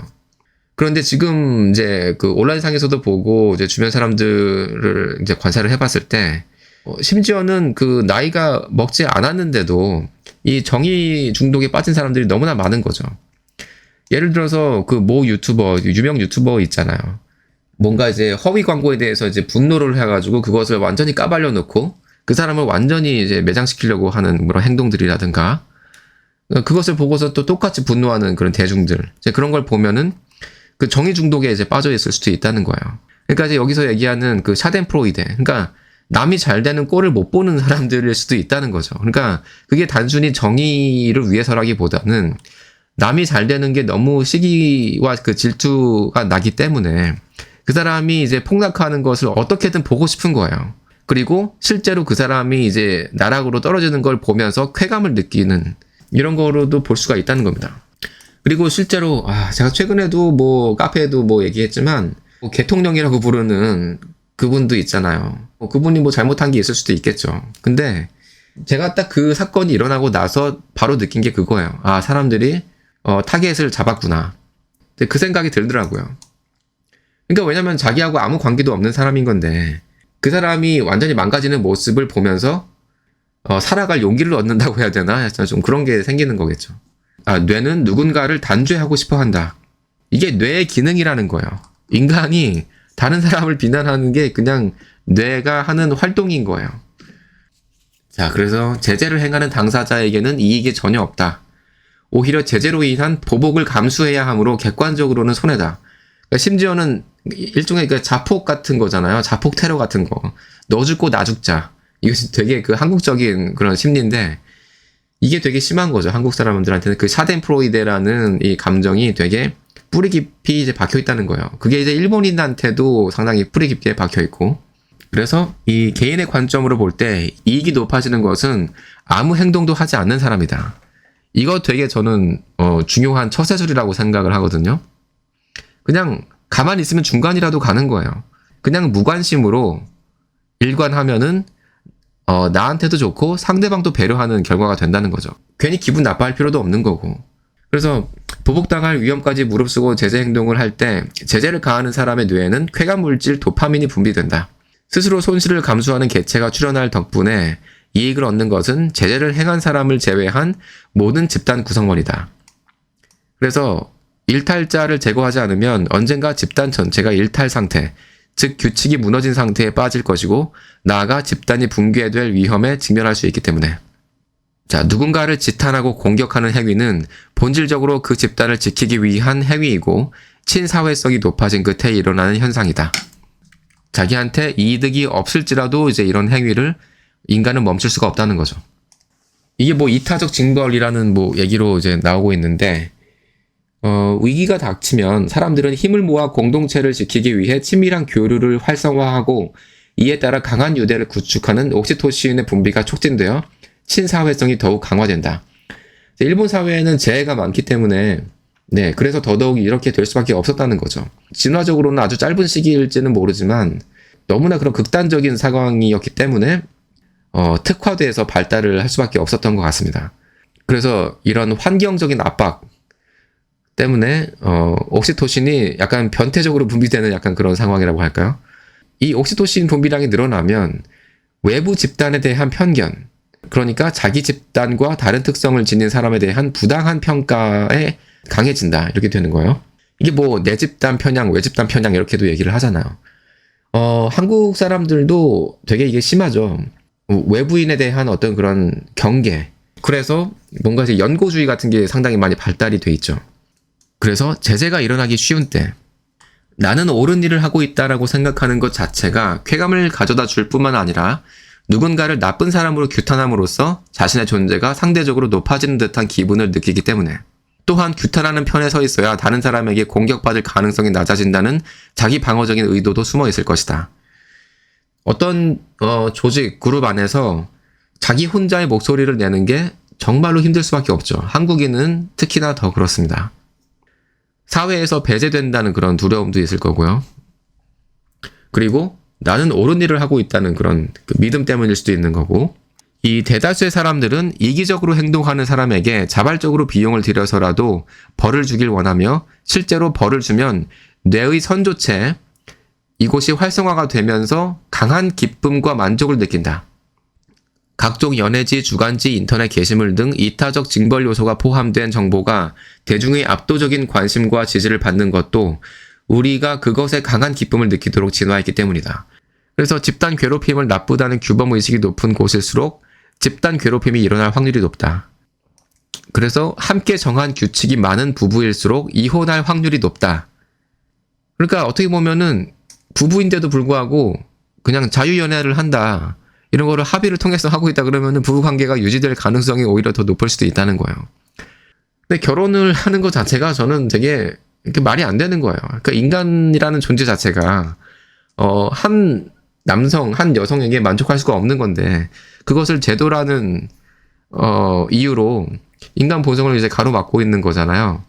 Speaker 1: 그런데 지금 이제 그 온라인상에서도 보고 이제 주변 사람들을 이제 관찰을 해봤을 때 심지어는 그 나이가 먹지 않았는데도 이 정의 중독에 빠진 사람들이 너무나 많은 거죠. 예를 들어서 그 모 유튜버, 유명 유튜버 있잖아요. 뭔가 이제 허위 광고에 대해서 이제 분노를 해가지고 그것을 완전히 까발려 놓고 그 사람을 완전히 이제 매장시키려고 하는 그런 행동들이라든가 그것을 보고서 또 똑같이 분노하는 그런 대중들 이제 그런 걸 보면은 그 정의 중독에 이제 빠져 있을 수도 있다는 거예요. 그러니까 이제 여기서 얘기하는 그 샤덴프로이데, 그러니까 남이 잘 되는 꼴을 못 보는 사람들일 수도 있다는 거죠. 그러니까 그게 단순히 정의를 위해서라기보다는 남이 잘 되는 게 너무 시기와 그 질투가 나기 때문에 그 사람이 이제 폭락하는 것을 어떻게든 보고 싶은 거예요. 그리고 실제로 그 사람이 이제 나락으로 떨어지는 걸 보면서 쾌감을 느끼는 이런 거로도 볼 수가 있다는 겁니다. 그리고 실제로 제가 최근에도 뭐 카페에도 뭐 얘기했지만 뭐 개통령이라고 부르는 그분도 있잖아요. 그분이 뭐 잘못한 게 있을 수도 있겠죠. 근데 제가 딱 그 사건이 일어나고 나서 바로 느낀 게 그거예요. 사람들이 타겟을 잡았구나. 근데 그 생각이 들더라고요. 그러니까 왜냐면 자기하고 아무 관계도 없는 사람인 건데 그 사람이 완전히 망가지는 모습을 보면서 살아갈 용기를 얻는다고 해야 되나? 좀 그런 게 생기는 거겠죠. 뇌는 누군가를 단죄하고 싶어 한다. 이게 뇌의 기능이라는 거예요. 인간이 다른 사람을 비난하는 게 그냥 뇌가 하는 활동인 거예요. 자, 그래서 제재를 행하는 당사자에게는 이익이 전혀 없다. 오히려 제재로 인한 보복을 감수해야 하므로 객관적으로는 손해다. 그러니까 심지어는 일종의 그 자폭 같은 거잖아요. 자폭 테러 같은 거. 너 죽고 나 죽자. 이것이 되게 그 한국적인 그런 심리인데 이게 되게 심한 거죠. 한국 사람들한테는 그 샤덴프로이데라는 이 감정이 되게 뿌리 깊이 이제 박혀 있다는 거예요. 그게 이제 일본인한테도 상당히 뿌리 깊게 박혀 있고. 그래서 이 개인의 관점으로 볼 때 이익이 높아지는 것은 아무 행동도 하지 않는 사람이다. 이거 되게 저는 중요한 처세술이라고 생각을 하거든요. 그냥 가만히 있으면 중간이라도 가는 거예요. 그냥 무관심으로 일관하면은 나한테도 좋고 상대방도 배려하는 결과가 된다는 거죠. 괜히 기분 나빠할 필요도 없는 거고. 그래서 보복당할 위험까지 무릅쓰고 제재 행동을 할 때 제재를 가하는 사람의 뇌에는 쾌감 물질 도파민이 분비된다. 스스로 손실을 감수하는 개체가 출현할 덕분에 이익을 얻는 것은 제재를 행한 사람을 제외한 모든 집단 구성원이다. 그래서 일탈자를 제거하지 않으면 언젠가 집단 전체가 일탈 상태, 즉 규칙이 무너진 상태에 빠질 것이고 나아가 집단이 붕괴될 위험에 직면할 수 있기 때문에. 자, 누군가를 지탄하고 공격하는 행위는 본질적으로 그 집단을 지키기 위한 행위이고 친사회성이 높아진 끝에 일어나는 현상이다. 자기한테 이득이 없을지라도 이제 이런 행위를 인간은 멈출 수가 없다는 거죠. 이게 뭐 이타적 징벌이라는 뭐 얘기로 이제 나오고 있는데 위기가 닥치면 사람들은 힘을 모아 공동체를 지키기 위해 친밀한 교류를 활성화하고 이에 따라 강한 유대를 구축하는 옥시토신의 분비가 촉진되어 친사회성이 더욱 강화된다. 일본 사회에는 재해가 많기 때문에 네, 그래서 더더욱 이렇게 될 수밖에 없었다는 거죠. 진화적으로는 아주 짧은 시기일지는 모르지만 너무나 그런 극단적인 상황이었기 때문에 특화돼서 발달을 할 수밖에 없었던 것 같습니다. 그래서 이런 환경적인 압박 때문에 옥시토신이 약간 변태적으로 분비되는 약간 그런 상황이라고 할까요? 이 옥시토신 분비량이 늘어나면 외부 집단에 대한 편견, 그러니까 자기 집단과 다른 특성을 지닌 사람에 대한 부당한 평가에 강해진다, 이렇게 되는 거예요. 이게 뭐 내 집단 편향, 외 집단 편향 이렇게도 얘기를 하잖아요. 한국 사람들도 되게 이게 심하죠. 외부인에 대한 어떤 그런 경계, 그래서 뭔가 이제 연고주의 같은 게 상당히 많이 발달이 돼 있죠. 그래서 제재가 일어나기 쉬운 때 나는 옳은 일을 하고 있다라고 생각하는 것 자체가 쾌감을 가져다 줄 뿐만 아니라 누군가를 나쁜 사람으로 규탄함으로써 자신의 존재가 상대적으로 높아지는 듯한 기분을 느끼기 때문에, 또한 규탄하는 편에 서 있어야 다른 사람에게 공격받을 가능성이 낮아진다는 자기 방어적인 의도도 숨어 있을 것이다. 어떤 조직, 그룹 안에서 자기 혼자의 목소리를 내는 게 정말로 힘들 수밖에 없죠. 한국인은 특히나 더 그렇습니다. 사회에서 배제된다는 그런 두려움도 있을 거고요. 그리고 나는 옳은 일을 하고 있다는 그런 믿음 때문일 수도 있는 거고, 이 대다수의 사람들은 이기적으로 행동하는 사람에게 자발적으로 비용을 들여서라도 벌을 주길 원하며, 실제로 벌을 주면 뇌의 선조체, 이곳이 활성화가 되면서 강한 기쁨과 만족을 느낀다. 각종 연예지, 주간지, 인터넷 게시물 등 이타적 징벌 요소가 포함된 정보가 대중의 압도적인 관심과 지지를 받는 것도 우리가 그것에 강한 기쁨을 느끼도록 진화했기 때문이다. 그래서 집단 괴롭힘을 나쁘다는 규범의식이 높은 곳일수록 집단 괴롭힘이 일어날 확률이 높다. 그래서 함께 정한 규칙이 많은 부부일수록 이혼할 확률이 높다. 그러니까 어떻게 보면은 부부인데도 불구하고 그냥 자유연애를 한다, 이런 거를 합의를 통해서 하고 있다 그러면은 부부관계가 유지될 가능성이 오히려 더 높을 수도 있다는 거예요. 근데 결혼을 하는 것 자체가 저는 되게 이렇게 말이 안 되는 거예요. 그러니까 인간이라는 존재 자체가 한 남성, 한 여성에게 만족할 수가 없는 건데, 그것을 제도라는 이유로 인간 본성을 이제 가로막고 있는 거잖아요.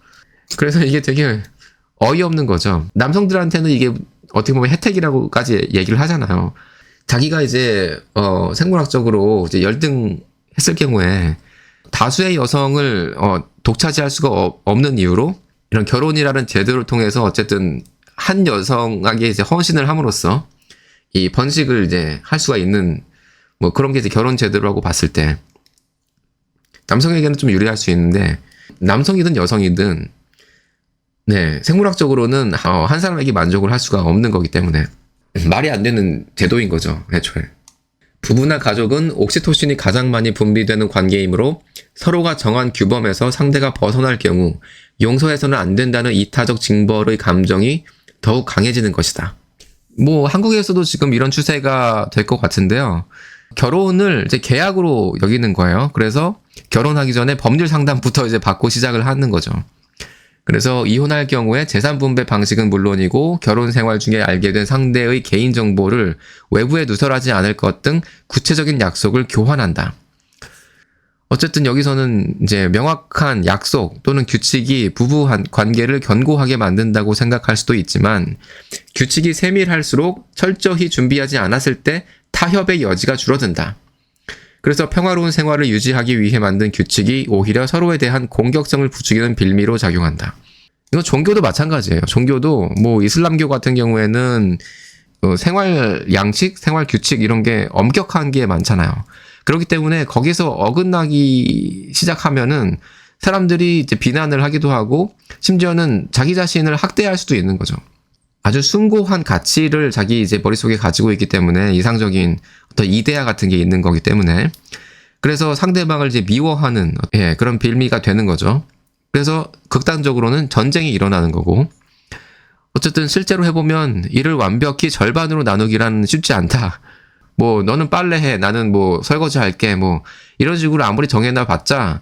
Speaker 1: 그래서 이게 되게 어이없는 거죠. 남성들한테는 이게 어떻게 보면 혜택이라고까지 얘기를 하잖아요. 자기가 이제 생물학적으로 이제 열등했을 경우에 다수의 여성을 독차지할 수가 없는 이유로 이런 결혼이라는 제도를 통해서 어쨌든 한 여성에게 이제 헌신을 함으로써 이 번식을 이제 할 수가 있는 뭐 그런 게 이제 결혼 제도라고 봤을 때 남성에게는 좀 유리할 수 있는데, 남성이든 여성이든 네, 생물학적으로는 한 사람에게 만족을 할 수가 없는 거기 때문에 말이 안 되는 제도인 거죠, 애초에. 부부나 가족은 옥시토신이 가장 많이 분비되는 관계이므로 서로가 정한 규범에서 상대가 벗어날 경우 용서해서는 안 된다는 이타적 징벌의 감정이 더욱 강해지는 것이다. 뭐 한국에서도 지금 이런 추세가 될 것 같은데요. 결혼을 이제 계약으로 여기는 거예요. 그래서 결혼하기 전에 법률 상담부터 이제 받고 시작을 하는 거죠. 그래서 이혼할 경우에 재산 분배 방식은 물론이고 결혼 생활 중에 알게 된 상대의 개인 정보를 외부에 누설하지 않을 것 등 구체적인 약속을 교환한다. 어쨌든 여기서는 이제 명확한 약속 또는 규칙이 부부 관계를 견고하게 만든다고 생각할 수도 있지만, 규칙이 세밀할수록 철저히 준비하지 않았을 때 타협의 여지가 줄어든다. 그래서 평화로운 생활을 유지하기 위해 만든 규칙이 오히려 서로에 대한 공격성을 부추기는 빌미로 작용한다. 이거 종교도 마찬가지예요. 종교도 뭐 이슬람교 같은 경우에는 생활 양식, 생활 규칙 이런 게 엄격한 게 많잖아요. 그렇기 때문에 거기서 어긋나기 시작하면은 사람들이 이제 비난을 하기도 하고 심지어는 자기 자신을 학대할 수도 있는 거죠. 아주 숭고한 가치를 자기 이제 머릿속에 가지고 있기 때문에, 이상적인 어떤 이데아 같은 게 있는 거기 때문에, 그래서 상대방을 이제 미워하는 그런 빌미가 되는 거죠. 그래서 극단적으로는 전쟁이 일어나는 거고, 어쨌든 실제로 해보면 이를 완벽히 절반으로 나누기란 쉽지 않다. 뭐 너는 빨래해, 나는 뭐 설거지 할게, 뭐 이런 식으로 아무리 정해놔 봤자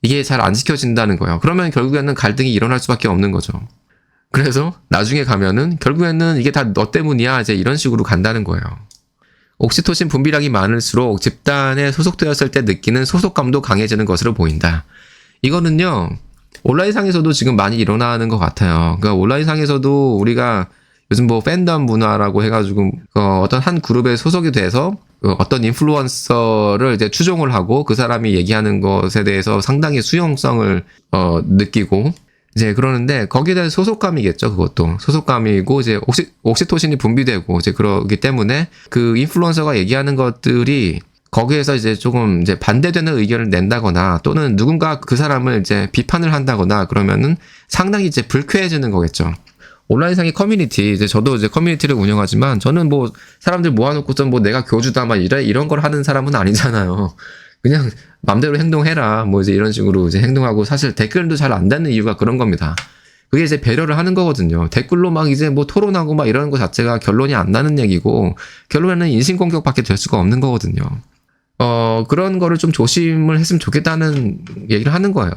Speaker 1: 이게 잘 안 지켜진다는 거예요. 그러면 결국에는 갈등이 일어날 수밖에 없는 거죠. 그래서 나중에 가면은 결국에는 이게 다 너 때문이야, 이제 이런 식으로 간다는 거예요. 옥시토신 분비량이 많을수록 집단에 소속되었을 때 느끼는 소속감도 강해지는 것으로 보인다. 이거는요, 온라인상에서도 지금 많이 일어나는 것 같아요. 그러니까 온라인상에서도 우리가 요즘 뭐 팬덤 문화라고 해가지고 어떤 한 그룹에 소속이 돼서 어떤 인플루언서를 이제 추종을 하고 그 사람이 얘기하는 것에 대해서 상당히 수용성을 느끼고 이제 그러는데 거기에 대한 소속감이겠죠. 그것도 소속감이고 이제 옥시토신이 분비되고 이제 그러기 때문에 그 인플루언서가 얘기하는 것들이 거기에서 이제 조금 이제 반대되는 의견을 낸다거나 또는 누군가 그 사람을 이제 비판을 한다거나 그러면은 상당히 이제 불쾌해지는 거겠죠. 온라인상의 커뮤니티, 이제 저도 이제 커뮤니티를 운영하지만 저는 뭐 사람들 모아놓고서 뭐 내가 교주다 막 이런 걸 하는 사람은 아니잖아요. 그냥 맘대로 행동해라. 뭐 이제 이런 식으로 이제 행동하고 사실 댓글도 잘 안 다는 이유가 그런 겁니다. 그게 이제 배려를 하는 거거든요. 댓글로 막 이제 뭐 토론하고 막 이러는 거 자체가 결론이 안 나는 얘기고 결론에는 인신공격밖에 될 수가 없는 거거든요. 그런 거를 좀 조심을 했으면 좋겠다는 얘기를 하는 거예요.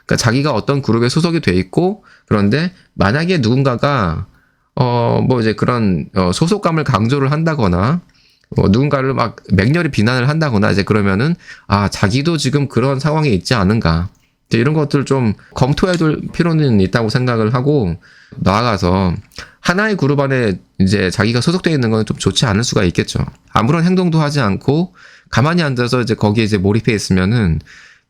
Speaker 1: 그러니까 자기가 어떤 그룹에 소속이 돼 있고, 그런데 만약에 누군가가, 뭐 이제 그런, 소속감을 강조를 한다거나, 누군가를 막 맹렬히 비난을 한다거나, 이제 그러면은, 자기도 지금 그런 상황에 있지 않은가. 이제 이런 것들 좀 검토해 둘 필요는 있다고 생각을 하고, 나아가서, 하나의 그룹 안에 이제 자기가 소속되어 있는 건 좀 좋지 않을 수가 있겠죠. 아무런 행동도 하지 않고, 가만히 앉아서 이제 거기에 이제 몰입해 있으면은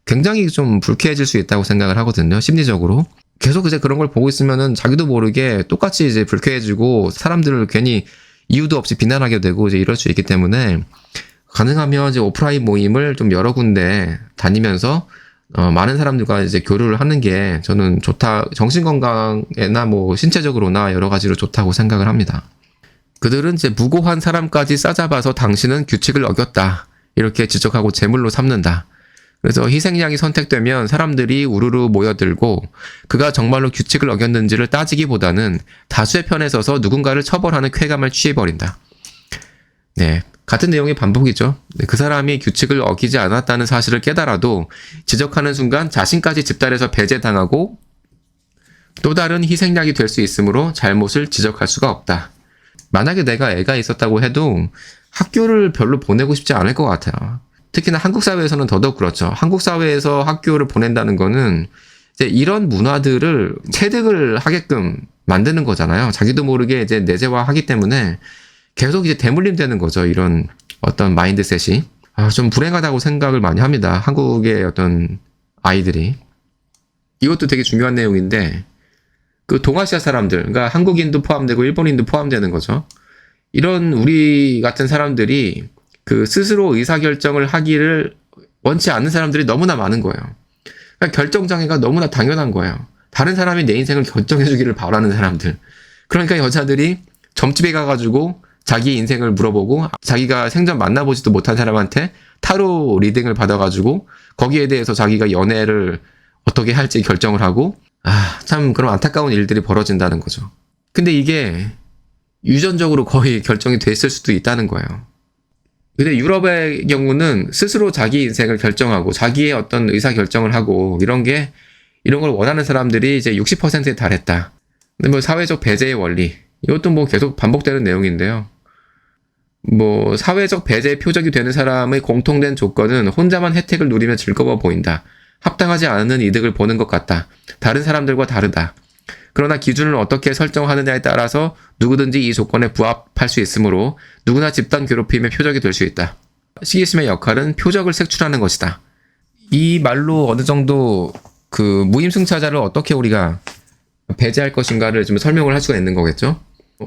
Speaker 1: 굉장히 좀 불쾌해질 수 있다고 생각을 하거든요. 심리적으로. 계속 이제 그런 걸 보고 있으면은 자기도 모르게 똑같이 이제 불쾌해지고 사람들을 괜히 이유도 없이 비난하게 되고 이제 이럴 수 있기 때문에 가능하면 이제 오프라인 모임을 좀 여러 군데 다니면서 많은 사람들과 이제 교류를 하는 게 저는 좋다. 정신 건강에나 뭐 신체적으로나 여러 가지로 좋다고 생각을 합니다. 그들은 이제 무고한 사람까지 싸잡아서 당신은 규칙을 어겼다. 이렇게 지적하고 제물로 삼는다. 그래서 희생양이 선택되면 사람들이 우르르 모여들고 그가 정말로 규칙을 어겼는지를 따지기보다는 다수의 편에 서서 누군가를 처벌하는 쾌감을 취해버린다. 네, 같은 내용의 반복이죠. 그 사람이 규칙을 어기지 않았다는 사실을 깨달아도 지적하는 순간 자신까지 집단에서 배제당하고 또 다른 희생양이 될 수 있으므로 잘못을 지적할 수가 없다. 만약에 내가 애가 있었다고 해도 학교를 별로 보내고 싶지 않을 것 같아요. 특히나 한국 사회에서는 더더욱 그렇죠. 한국 사회에서 학교를 보낸다는 거는 이제 이런 문화들을 체득을 하게끔 만드는 거잖아요. 자기도 모르게 이제 내재화하기 때문에 계속 이제 대물림 되는 거죠. 이런 어떤 마인드셋이. 좀 불행하다고 생각을 많이 합니다. 한국의 어떤 아이들이. 이것도 되게 중요한 내용인데 그 동아시아 사람들, 그러니까 한국인도 포함되고 일본인도 포함되는 거죠. 이런 우리 같은 사람들이 그 스스로 의사결정을 하기를 원치 않는 사람들이 너무나 많은 거예요. 그러니까 결정장애가 너무나 당연한 거예요. 다른 사람이 내 인생을 결정해주기를 바라는 사람들. 그러니까 여자들이 점집에 가가지고 자기 인생을 물어보고 자기가 생전 만나보지도 못한 사람한테 타로 리딩을 받아가지고 거기에 대해서 자기가 연애를 어떻게 할지 결정을 하고 참 그런 안타까운 일들이 벌어진다는 거죠. 근데 이게 유전적으로 거의 결정이 됐을 수도 있다는 거예요. 근데 유럽의 경우는 스스로 자기 인생을 결정하고 자기의 어떤 의사결정을 하고 이런 걸 원하는 사람들이 이제 60%에 달했다. 근데 뭐 사회적 배제의 원리. 이것도 뭐 계속 반복되는 내용인데요. 뭐 사회적 배제의 표적이 되는 사람의 공통된 조건은 혼자만 혜택을 누리며 즐거워 보인다. 합당하지 않은 이득을 보는 것 같다. 다른 사람들과 다르다. 그러나 기준을 어떻게 설정하느냐에 따라서 누구든지 이 조건에 부합할 수 있으므로 누구나 집단 괴롭힘의 표적이 될 수 있다. 시기심의 역할은 표적을 색출하는 것이다. 이 말로 어느 정도 그 무임승차자를 어떻게 우리가 배제할 것인가를 좀 설명을 할 수가 있는 거겠죠.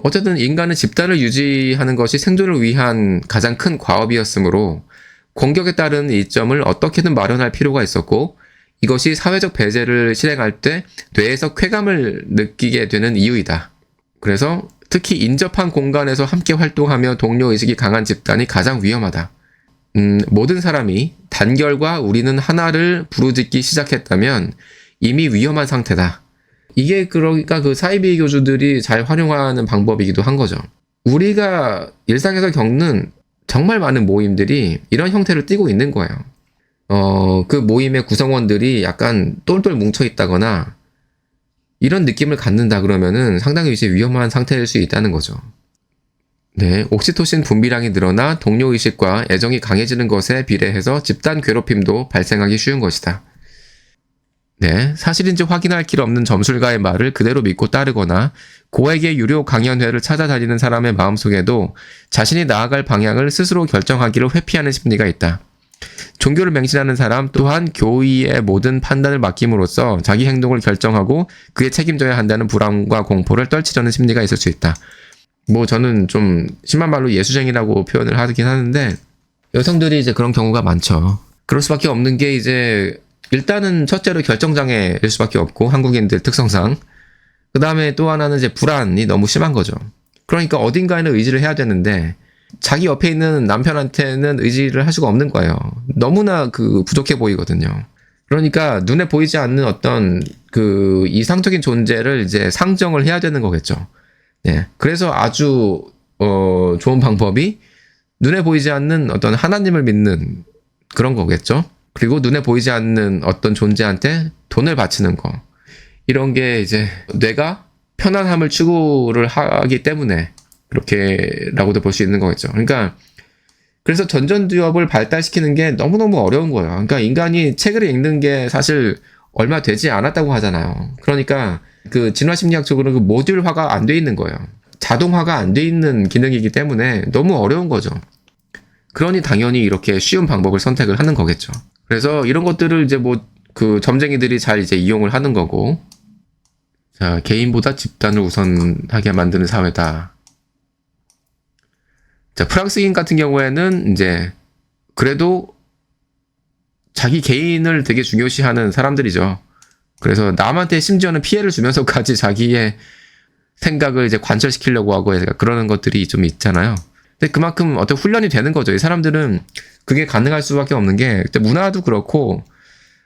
Speaker 1: 어쨌든 인간은 집단을 유지하는 것이 생존을 위한 가장 큰 과업이었으므로 공격에 따른 이점을 어떻게든 마련할 필요가 있었고 이것이 사회적 배제를 실행할 때 뇌에서 쾌감을 느끼게 되는 이유이다. 그래서 특히 인접한 공간에서 함께 활동하며 동료의식이 강한 집단이 가장 위험하다. 모든 사람이 단결과 우리는 하나를 부르짖기 시작했다면 이미 위험한 상태다. 이게 그러니까 그 사이비 교주들이 잘 활용하는 방법이기도 한 거죠. 우리가 일상에서 겪는 정말 많은 모임들이 이런 형태를 띠고 있는 거예요. 그 모임의 구성원들이 약간 똘똘 뭉쳐 있다거나 이런 느낌을 갖는다 그러면은 상당히 이제 위험한 상태일 수 있다는 거죠. 네, 옥시토신 분비량이 늘어나 동료의식과 애정이 강해지는 것에 비례해서 집단 괴롭힘도 발생하기 쉬운 것이다. 네, 사실인지 확인할 길 없는 점술가의 말을 그대로 믿고 따르거나 고액의 유료 강연회를 찾아다니는 사람의 마음속에도 자신이 나아갈 방향을 스스로 결정하기를 회피하는 심리가 있다. 종교를 맹신하는 사람 또한 교의의 모든 판단을 맡김으로써 자기 행동을 결정하고 그에 책임져야 한다는 불안과 공포를 떨치려는 심리가 있을 수 있다. 뭐 저는 좀 심한 말로 예수쟁이라고 표현을 하긴 하는데 여성들이 이제 그런 경우가 많죠. 그럴 수밖에 없는 게 이제 일단은 첫째로 결정장애일 수밖에 없고 한국인들 특성상 그 다음에 또 하나는 이제 불안이 너무 심한 거죠. 그러니까 어딘가에는 의지를 해야 되는데 자기 옆에 있는 남편한테는 의지를 할 수가 없는 거예요. 너무나 부족해 보이거든요. 그러니까 눈에 보이지 않는 어떤 이상적인 존재를 이제 상정을 해야 되는 거겠죠. 네. 그래서 아주 좋은 방법이 눈에 보이지 않는 어떤 하나님을 믿는 그런 거겠죠. 그리고 눈에 보이지 않는 어떤 존재한테 돈을 바치는 거. 이런 게 이제 뇌가 편안함을 추구를 하기 때문에 그렇게라고도 볼 수 있는 거겠죠. 그러니까 그래서 전전두엽을 발달시키는 게 너무너무 어려운 거예요. 그러니까 인간이 책을 읽는 게 사실 얼마 되지 않았다고 하잖아요. 그러니까 진화심리학적으로 모듈화가 안 돼 있는 거예요. 자동화가 안 돼 있는 기능이기 때문에 너무 어려운 거죠. 그러니 당연히 이렇게 쉬운 방법을 선택을 하는 거겠죠. 그래서 이런 것들을 이제 점쟁이들이 잘 이제 이용을 하는 거고, 자, 개인보다 집단을 우선하게 만드는 사회다. 자, 프랑스인 같은 경우에는 이제 그래도 자기 개인을 되게 중요시하는 사람들이죠. 그래서 남한테 심지어는 피해를 주면서까지 자기의 생각을 이제 관철시키려고 하고 그러는 것들이 좀 있잖아요. 근데 그만큼 어떤 훈련이 되는 거죠. 이 사람들은 그게 가능할 수밖에 없는 게 문화도 그렇고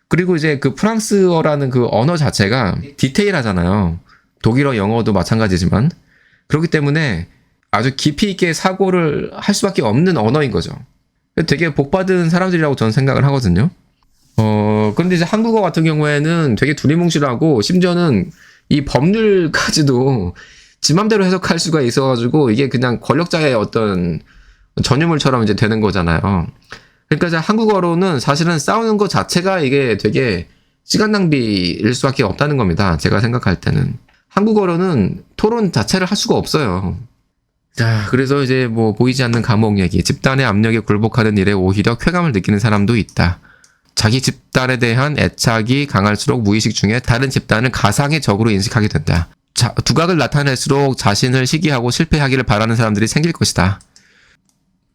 Speaker 1: 그리고 이제 프랑스어라는 언어 자체가 디테일하잖아요. 독일어, 영어도 마찬가지지만 그렇기 때문에 아주 깊이 있게 사고를 할 수밖에 없는 언어인 거죠. 되게 복받은 사람들이라고 저는 생각을 하거든요. 그런데 이제 한국어 같은 경우에는 되게 두리뭉실하고 심지어는 이 법률까지도 지 맘대로 해석할 수가 있어가지고 이게 그냥 권력자의 어떤 전유물처럼 이제 되는 거잖아요. 그러니까 이제 한국어로는 사실은 싸우는 것 자체가 이게 되게 시간 낭비일 수밖에 없다는 겁니다. 제가 생각할 때는. 한국어로는 토론 자체를 할 수가 없어요. 자, 그래서 이제 보이지 않는 감옥 얘기, 집단의 압력에 굴복하는 일에 오히려 쾌감을 느끼는 사람도 있다. 자기 집단에 대한 애착이 강할수록 무의식 중에 다른 집단을 가상의 적으로 인식하게 된다. 자, 두각을 나타낼수록 자신을 시기하고 실패하기를 바라는 사람들이 생길 것이다.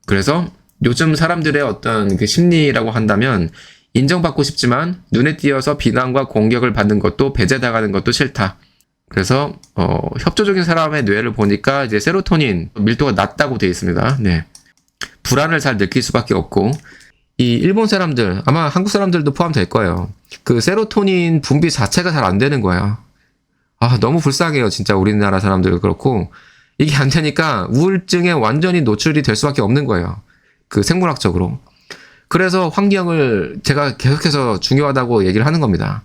Speaker 1: 그래서 요즘 사람들의 어떤 심리라고 한다면 인정받고 싶지만 눈에 띄어서 비난과 공격을 받는 것도 배제당하는 것도 싫다. 그래서 협조적인 사람의 뇌를 보니까 이제 세로토닌 밀도가 낮다고 되어 있습니다. 네. 불안을 잘 느낄 수밖에 없고 이 일본 사람들 아마 한국 사람들도 포함될 거예요. 세로토닌 분비 자체가 잘 안 되는 거예요. 너무 불쌍해요. 진짜 우리나라 사람들 그렇고 이게 안 되니까 우울증에 완전히 노출이 될 수밖에 없는 거예요. 생물학적으로. 그래서 환경을 제가 계속해서 중요하다고 얘기를 하는 겁니다.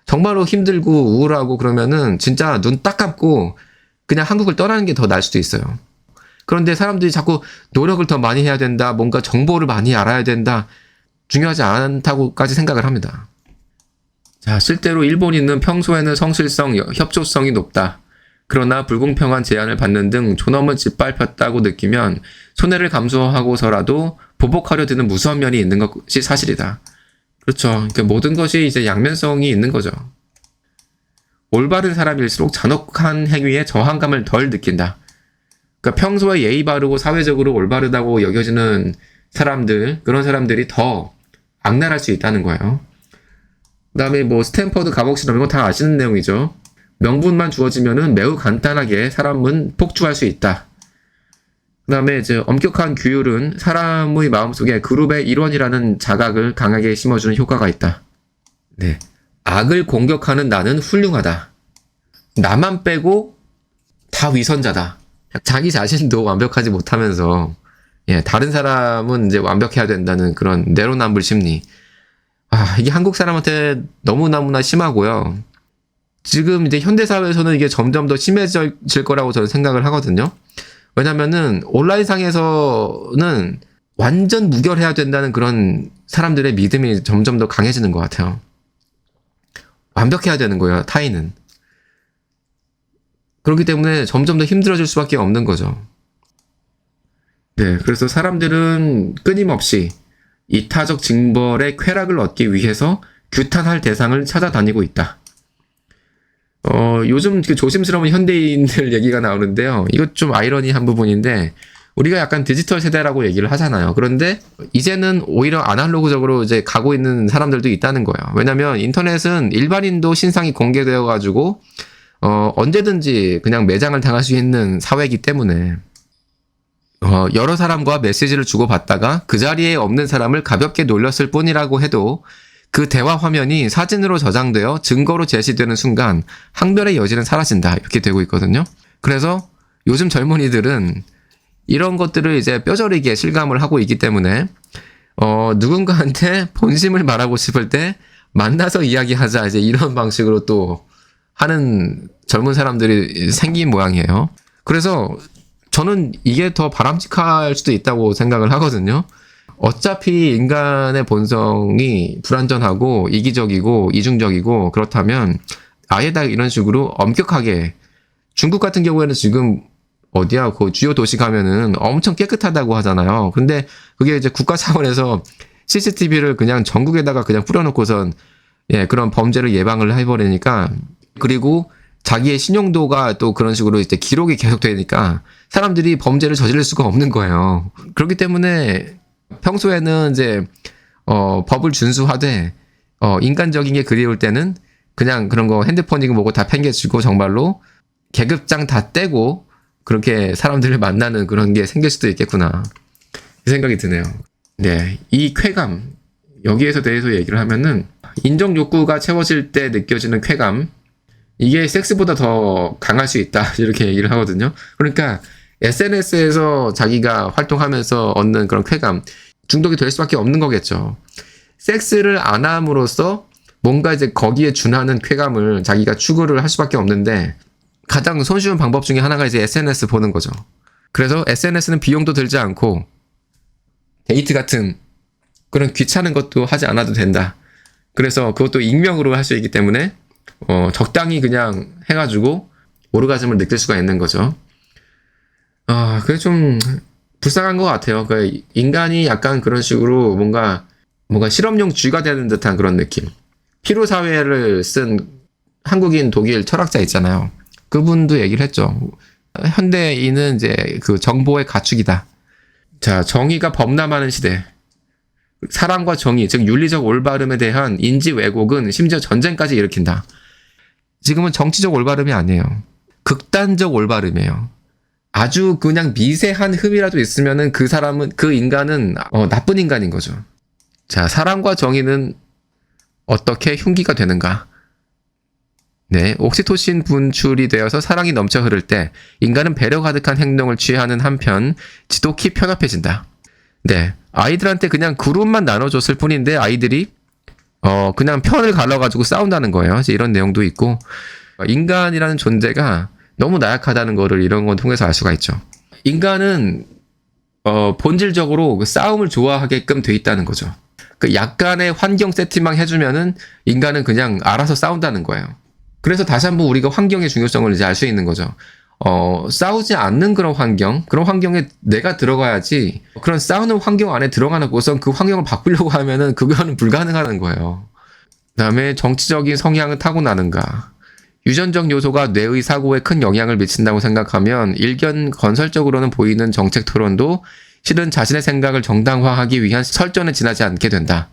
Speaker 1: 정말로 힘들고 우울하고 그러면은 진짜 눈 딱 감고 그냥 한국을 떠나는 게 더 나을 수도 있어요. 그런데 사람들이 자꾸 노력을 더 많이 해야 된다, 뭔가 정보를 많이 알아야 된다, 중요하지 않다고까지 생각을 합니다. 자, 실제로 일본인은 평소에는 성실성, 협조성이 높다. 그러나 불공평한 제한을 받는 등 존엄을 짓밟혔다고 느끼면 손해를 감수하고서라도 보복하려 드는 무서운 면이 있는 것이 사실이다. 그렇죠. 그러니까 모든 것이 이제 양면성이 있는 거죠. 올바른 사람일수록 잔혹한 행위에 저항감을 덜 느낀다. 그러니까 평소에 예의 바르고 사회적으로 올바르다고 여겨지는 사람들, 그런 사람들이 더 악랄할 수 있다는 거예요. 그 다음에 스탠퍼드 감옥 실험 이거 다 아시는 내용이죠. 명분만 주어지면은 매우 간단하게 사람은 폭주할 수 있다. 그 다음에 이제 엄격한 규율은 사람의 마음속에 그룹의 일원이라는 자각을 강하게 심어주는 효과가 있다. 네. 악을 공격하는 나는 훌륭하다. 나만 빼고 다 위선자다. 자기 자신도 완벽하지 못하면서, 다른 사람은 이제 완벽해야 된다는 그런 내로남불 심리. 이게 한국 사람한테 너무너무나 심하고요. 지금 이제 현대사회에서는 이게 점점 더 심해질 거라고 저는 생각을 하거든요. 왜냐면은 온라인상에서는 완전 무결해야 된다는 그런 사람들의 믿음이 점점 더 강해지는 것 같아요. 완벽해야 되는 거예요, 타인은. 그렇기 때문에 점점 더 힘들어질 수밖에 없는 거죠. 네, 그래서 사람들은 끊임없이 이타적 징벌의 쾌락을 얻기 위해서 규탄할 대상을 찾아다니고 있다. 요즘 그 조심스러운 현대인들 얘기가 나오는데요. 이것 좀 아이러니한 부분인데, 우리가 약간 디지털 세대라고 얘기를 하잖아요. 그런데 이제는 오히려 아날로그적으로 이제 가고 있는 사람들도 있다는 거예요. 왜냐면 인터넷은 일반인도 신상이 공개되어가지고, 언제든지 그냥 매장을 당할 수 있는 사회이기 때문에, 여러 사람과 메시지를 주고받다가 그 자리에 없는 사람을 가볍게 놀렸을 뿐이라고 해도 그 대화 화면이 사진으로 저장되어 증거로 제시되는 순간 항별의 여지는 사라진다. 이렇게 되고 있거든요. 그래서 요즘 젊은이들은 이런 것들을 이제 뼈저리게 실감을 하고 있기 때문에 누군가한테 본심을 말하고 싶을 때 만나서 이야기하자, 이제 이런 방식으로 또 하는 젊은 사람들이 생긴 모양이에요. 그래서 저는 이게 더 바람직할 수도 있다고 생각을 하거든요. 어차피 인간의 본성이 불완전하고 이기적이고 이중적이고 그렇다면 아예 다 이런 식으로 엄격하게, 중국 같은 경우에는 지금 어디야, 그 주요 도시 가면은 엄청 깨끗하다고 하잖아요. 근데 그게 이제 국가 차원에서 CCTV를 그냥 전국에다가 그냥 뿌려놓고선 그런 범죄를 예방을 해버리니까, 그리고 자기의 신용도가 또 그런 식으로 이제 기록이 계속되니까 사람들이 범죄를 저지를 수가 없는 거예요. 그렇기 때문에 평소에는 이제 법을 준수하되 인간적인 게 그리울 때는 그냥 그런 거 핸드폰이고 뭐고 다 팽개치고 정말로 계급장 다 떼고 그렇게 사람들을 만나는 그런 게 생길 수도 있겠구나, 이 생각이 드네요. 네, 이 쾌감, 여기에서 대해서 얘기를 하면은 인정 욕구가 채워질 때 느껴지는 쾌감, 이게 섹스보다 더 강할 수 있다, 이렇게 얘기를 하거든요. 그러니까 SNS에서 자기가 활동하면서 얻는 그런 쾌감, 중독이 될 수밖에 없는 거겠죠. 섹스를 안 함으로써 뭔가 이제 거기에 준하는 쾌감을 자기가 추구를 할 수밖에 없는데, 가장 손쉬운 방법 중에 하나가 이제 SNS 보는 거죠. 그래서 SNS는 비용도 들지 않고 데이트 같은 그런 귀찮은 것도 하지 않아도 된다. 그래서 그것도 익명으로 할 수 있기 때문에 적당히 그냥 해가지고 오르가즘을 느낄 수가 있는 거죠. 그게 좀 불쌍한 것 같아요. 그러니까 인간이 약간 그런 식으로 뭔가 실험용 쥐가 되는 듯한 그런 느낌. 피로사회를 쓴 한국인 독일 철학자 있잖아요. 그분도 얘기를 했죠. 현대인은 이제 그 정보의 가축이다. 자, 정의가 범람하는 시대. 사랑과 정의, 즉 윤리적 올바름에 대한 인지 왜곡은 심지어 전쟁까지 일으킨다. 지금은 정치적 올바름이 아니에요. 극단적 올바름이에요. 아주 그냥 미세한 흠이라도 있으면은 그 사람은, 그 인간은 나쁜 인간인 거죠. 자, 사랑과 정의는 어떻게 흉기가 되는가? 네, 옥시토신 분출이 되어서 사랑이 넘쳐 흐를 때 인간은 배려 가득한 행동을 취하는 한편 지독히 편협해진다. 네, 아이들한테 그냥 그룹만 나눠줬을 뿐인데 아이들이 그냥 편을 갈라가지고 싸운다는 거예요. 이제 이런 내용도 있고, 인간이라는 존재가 너무 나약하다는 거를 이런 건 통해서 알 수가 있죠. 인간은 본질적으로 그 싸움을 좋아하게끔 돼 있다는 거죠. 그 약간의 환경 세팅만 해주면은 인간은 그냥 알아서 싸운다는 거예요. 그래서 다시 한번 우리가 환경의 중요성을 이제 알 수 있는 거죠. 싸우지 않는 그런 환경에 내가 들어가야지, 그런 싸우는 환경 안에 들어가놓고선 그 환경을 바꾸려고 하면은 그거는 불가능한 거예요. 그 다음에 정치적인 성향은 타고나는가. 유전적 요소가 뇌의 사고에 큰 영향을 미친다고 생각하면 일견 건설적으로는 보이는 정책 토론도 실은 자신의 생각을 정당화하기 위한 설전에 지나지 않게 된다.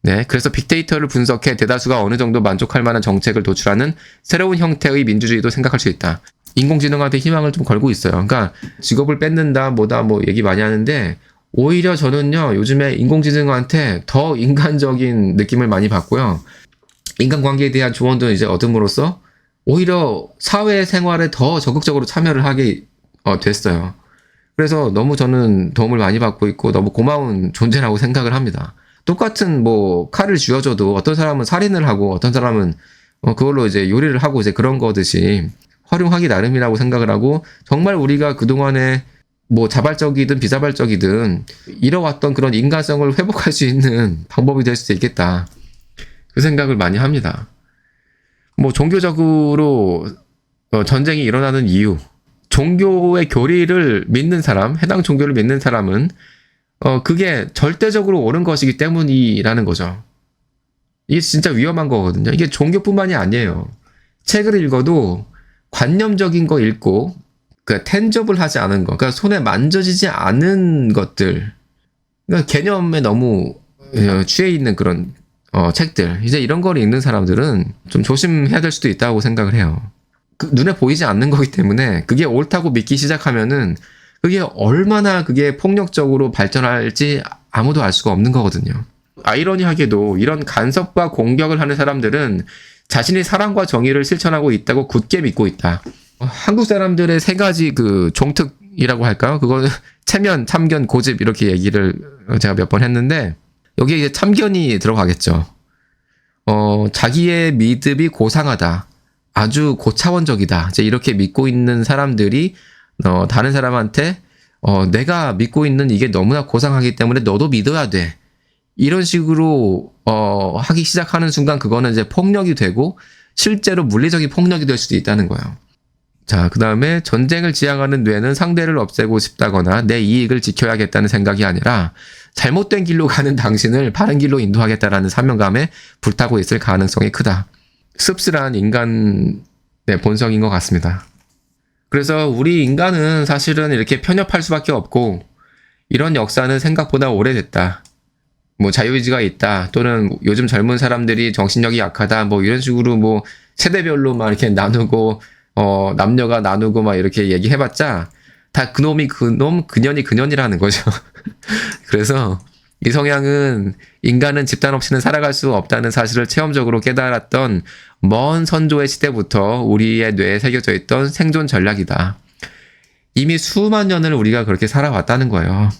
Speaker 1: 네, 그래서 빅데이터를 분석해 대다수가 어느 정도 만족할 만한 정책을 도출하는 새로운 형태의 민주주의도 생각할 수 있다. 인공지능한테 희망을 좀 걸고 있어요. 그러니까 직업을 뺏는다 뭐다 뭐 얘기 많이 하는데, 오히려 저는요 요즘에 인공지능한테 더 인간적인 느낌을 많이 받고요. 인간관계에 대한 조언도 이제 얻음으로써 오히려 사회생활에 더 적극적으로 참여를 하게 됐어요. 그래서 너무 저는 도움을 많이 받고 있고 너무 고마운 존재라고 생각을 합니다. 똑같은 뭐 칼을 쥐어줘도 어떤 사람은 살인을 하고 어떤 사람은 그걸로 이제 요리를 하고 이제 그런 거듯이 활용하기 나름이라고 생각을 하고, 정말 우리가 그동안에 뭐 자발적이든 비자발적이든 잃어왔던 그런 인간성을 회복할 수 있는 방법이 될 수도 있겠다, 그 생각을 많이 합니다. 뭐 종교적으로 전쟁이 일어나는 이유, 종교의 교리를 믿는 사람, 해당 종교를 믿는 사람은 그게 절대적으로 옳은 것이기 때문이라는 거죠. 이게 진짜 위험한 거거든요. 이게 종교뿐만이 아니에요. 책을 읽어도 관념적인 거 읽고 텐저블 하지 않은 거, 그러니까 손에 만져지지 않은 것들, 그러니까 개념에 너무 취해 있는 그런 책들, 이제 이런 걸 읽는 사람들은 좀 조심해야 될 수도 있다고 생각을 해요. 눈에 보이지 않는 거기 때문에 그게 옳다고 믿기 시작하면은 그게 얼마나 그게 폭력적으로 발전할지 아무도 알 수가 없는 거거든요. 아이러니하게도 이런 간섭과 공격을 하는 사람들은 자신이 사랑과 정의를 실천하고 있다고 굳게 믿고 있다. 한국 사람들의 세 가지 그 종특이라고 할까요? 그거는 체면, 참견, 고집 이렇게 얘기를 제가 몇 번 했는데 여기에 이제 참견이 들어가겠죠. 자기의 믿음이 고상하다. 아주 고차원적이다. 이제 이렇게 믿고 있는 사람들이 다른 사람한테 내가 믿고 있는 이게 너무나 고상하기 때문에 너도 믿어야 돼. 이런 식으로 하기 시작하는 순간 그거는 이제 폭력이 되고 실제로 물리적인 폭력이 될 수도 있다는 거예요. 자, 그 다음에 전쟁을 지향하는 뇌는 상대를 없애고 싶다거나 내 이익을 지켜야겠다는 생각이 아니라 잘못된 길로 가는 당신을 바른 길로 인도하겠다라는 사명감에 불타고 있을 가능성이 크다. 씁쓸한 인간의 본성인 것 같습니다. 그래서 우리 인간은 사실은 이렇게 편협할 수밖에 없고 이런 역사는 생각보다 오래됐다. 뭐 자유의지가 있다. 또는 요즘 젊은 사람들이 정신력이 약하다. 뭐 이런 식으로 뭐 세대별로 막 이렇게 나누고 남녀가 나누고 막 이렇게 얘기해봤자 다 그놈이 그놈, 그년이 그년이라는 거죠. 그래서 이 성향은 인간은 집단 없이는 살아갈 수 없다는 사실을 체험적으로 깨달았던 먼 선조의 시대부터 우리의 뇌에 새겨져 있던 생존 전략이다. 이미 수만 년을 우리가 그렇게 살아왔다는 거예요.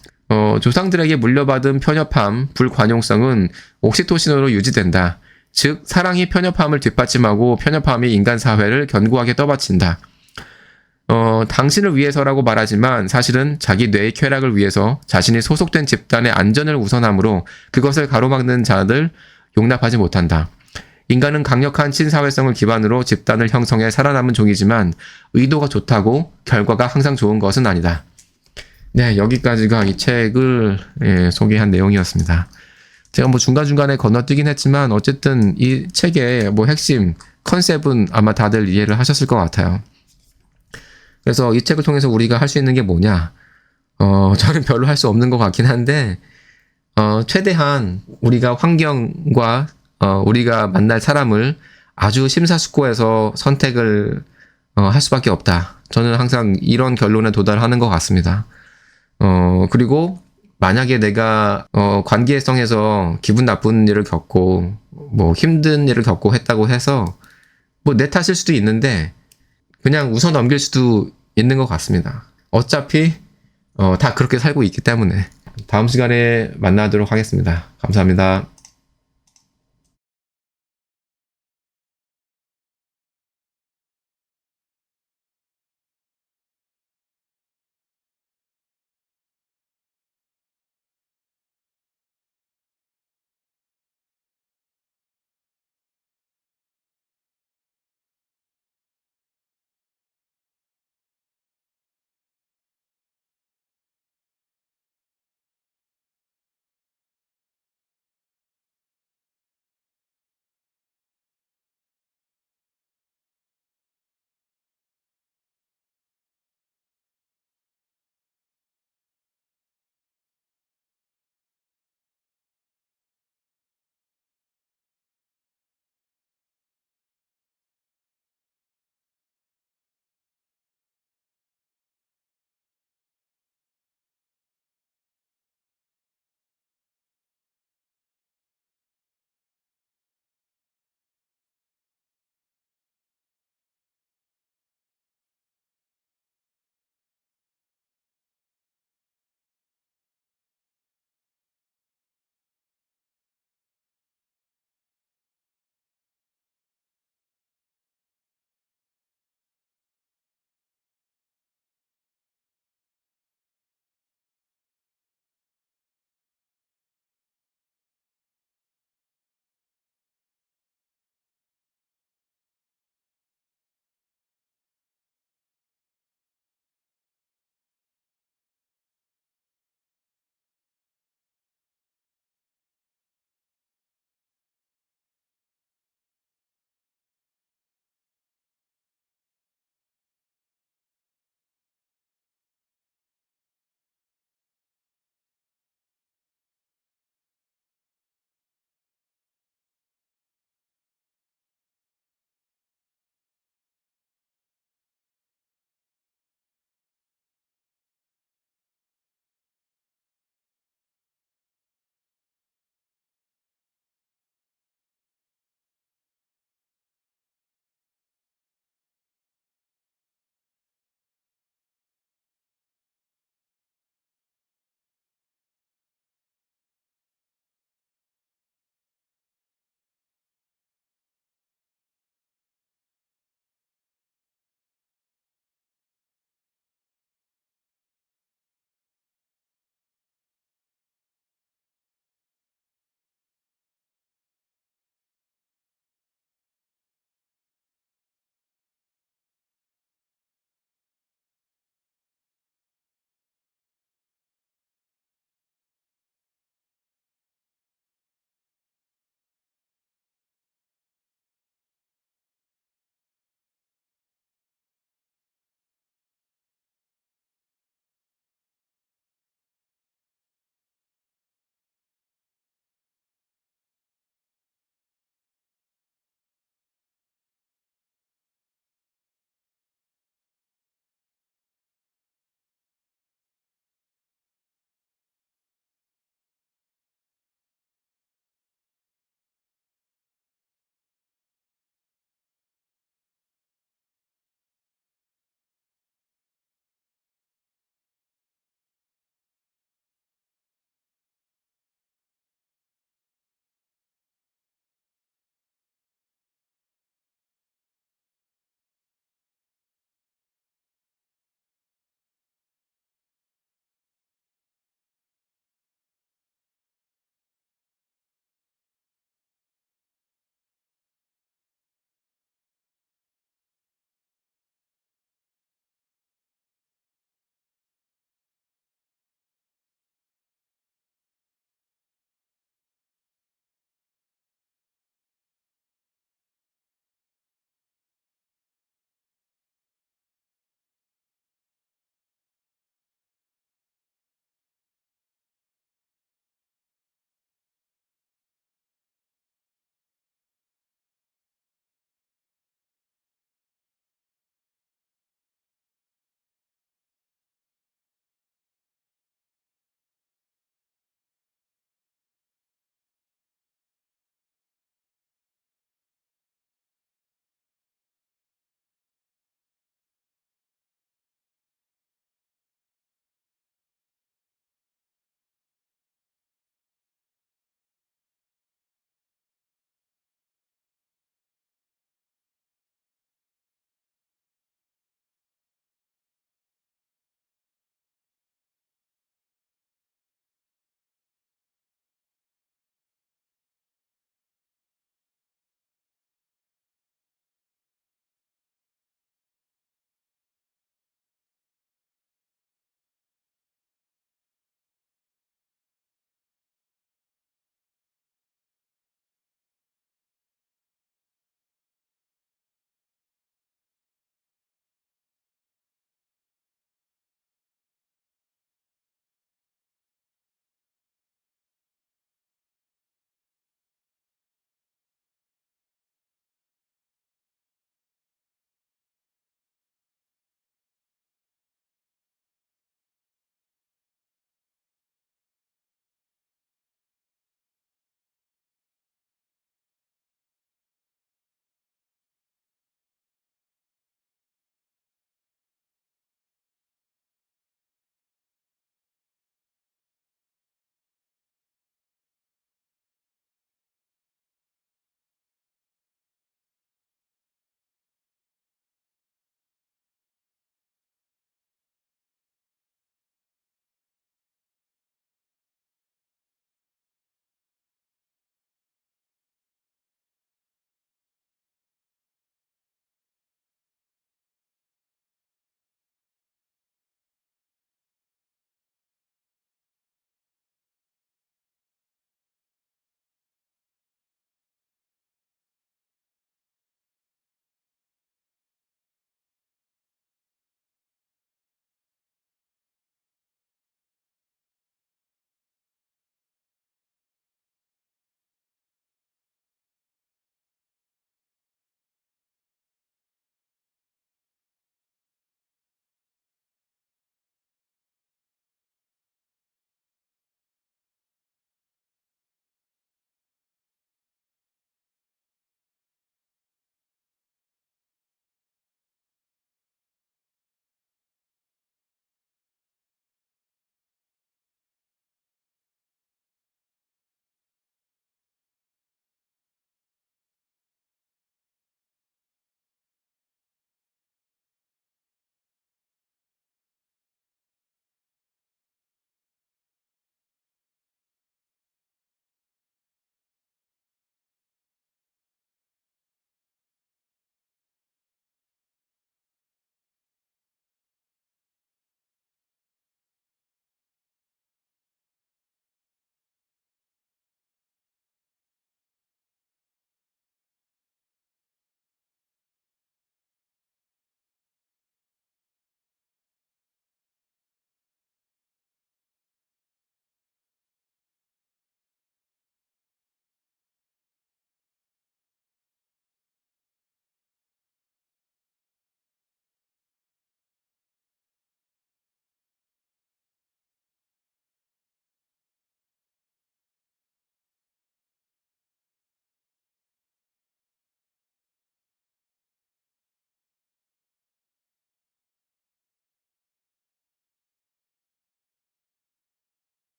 Speaker 1: 조상들에게 물려받은 편협함, 불관용성은 옥시토신으로 유지된다. 즉 사랑이 편협함을 뒷받침하고 편협함이 인간 사회를 견고하게 떠받친다. 당신을 위해서라고 말하지만 사실은 자기 뇌의 쾌락을 위해서 자신이 소속된 집단의 안전을 우선함으로 그것을 가로막는 자들 용납하지 못한다. 인간은 강력한 친사회성을 기반으로 집단을 형성해 살아남은 종이지만 의도가 좋다고 결과가 항상 좋은 것은 아니다. 네, 여기까지가 이 책을 소개한 내용이었습니다. 제가 뭐 중간중간에 건너뛰긴 했지만 어쨌든 이 책의 뭐 핵심 컨셉은 아마 다들 이해를 하셨을 것 같아요. 그래서 이 책을 통해서 우리가 할 수 있는 게 뭐냐? 저는 별로 할 수 없는 것 같긴 한데 최대한 우리가 환경과 우리가 만날 사람을 아주 심사숙고해서 선택을 할 수밖에 없다. 저는 항상 이런 결론에 도달하는 것 같습니다. 그리고 만약에 내가 관계성에서 기분 나쁜 일을 겪고 뭐 힘든 일을 겪고 했다고 해서 뭐 내 탓일 수도 있는데 그냥 웃어 넘길 수도 있는 것 같습니다. 어차피 다 그렇게 살고 있기 때문에. 다음 시간에 만나도록 하겠습니다. 감사합니다.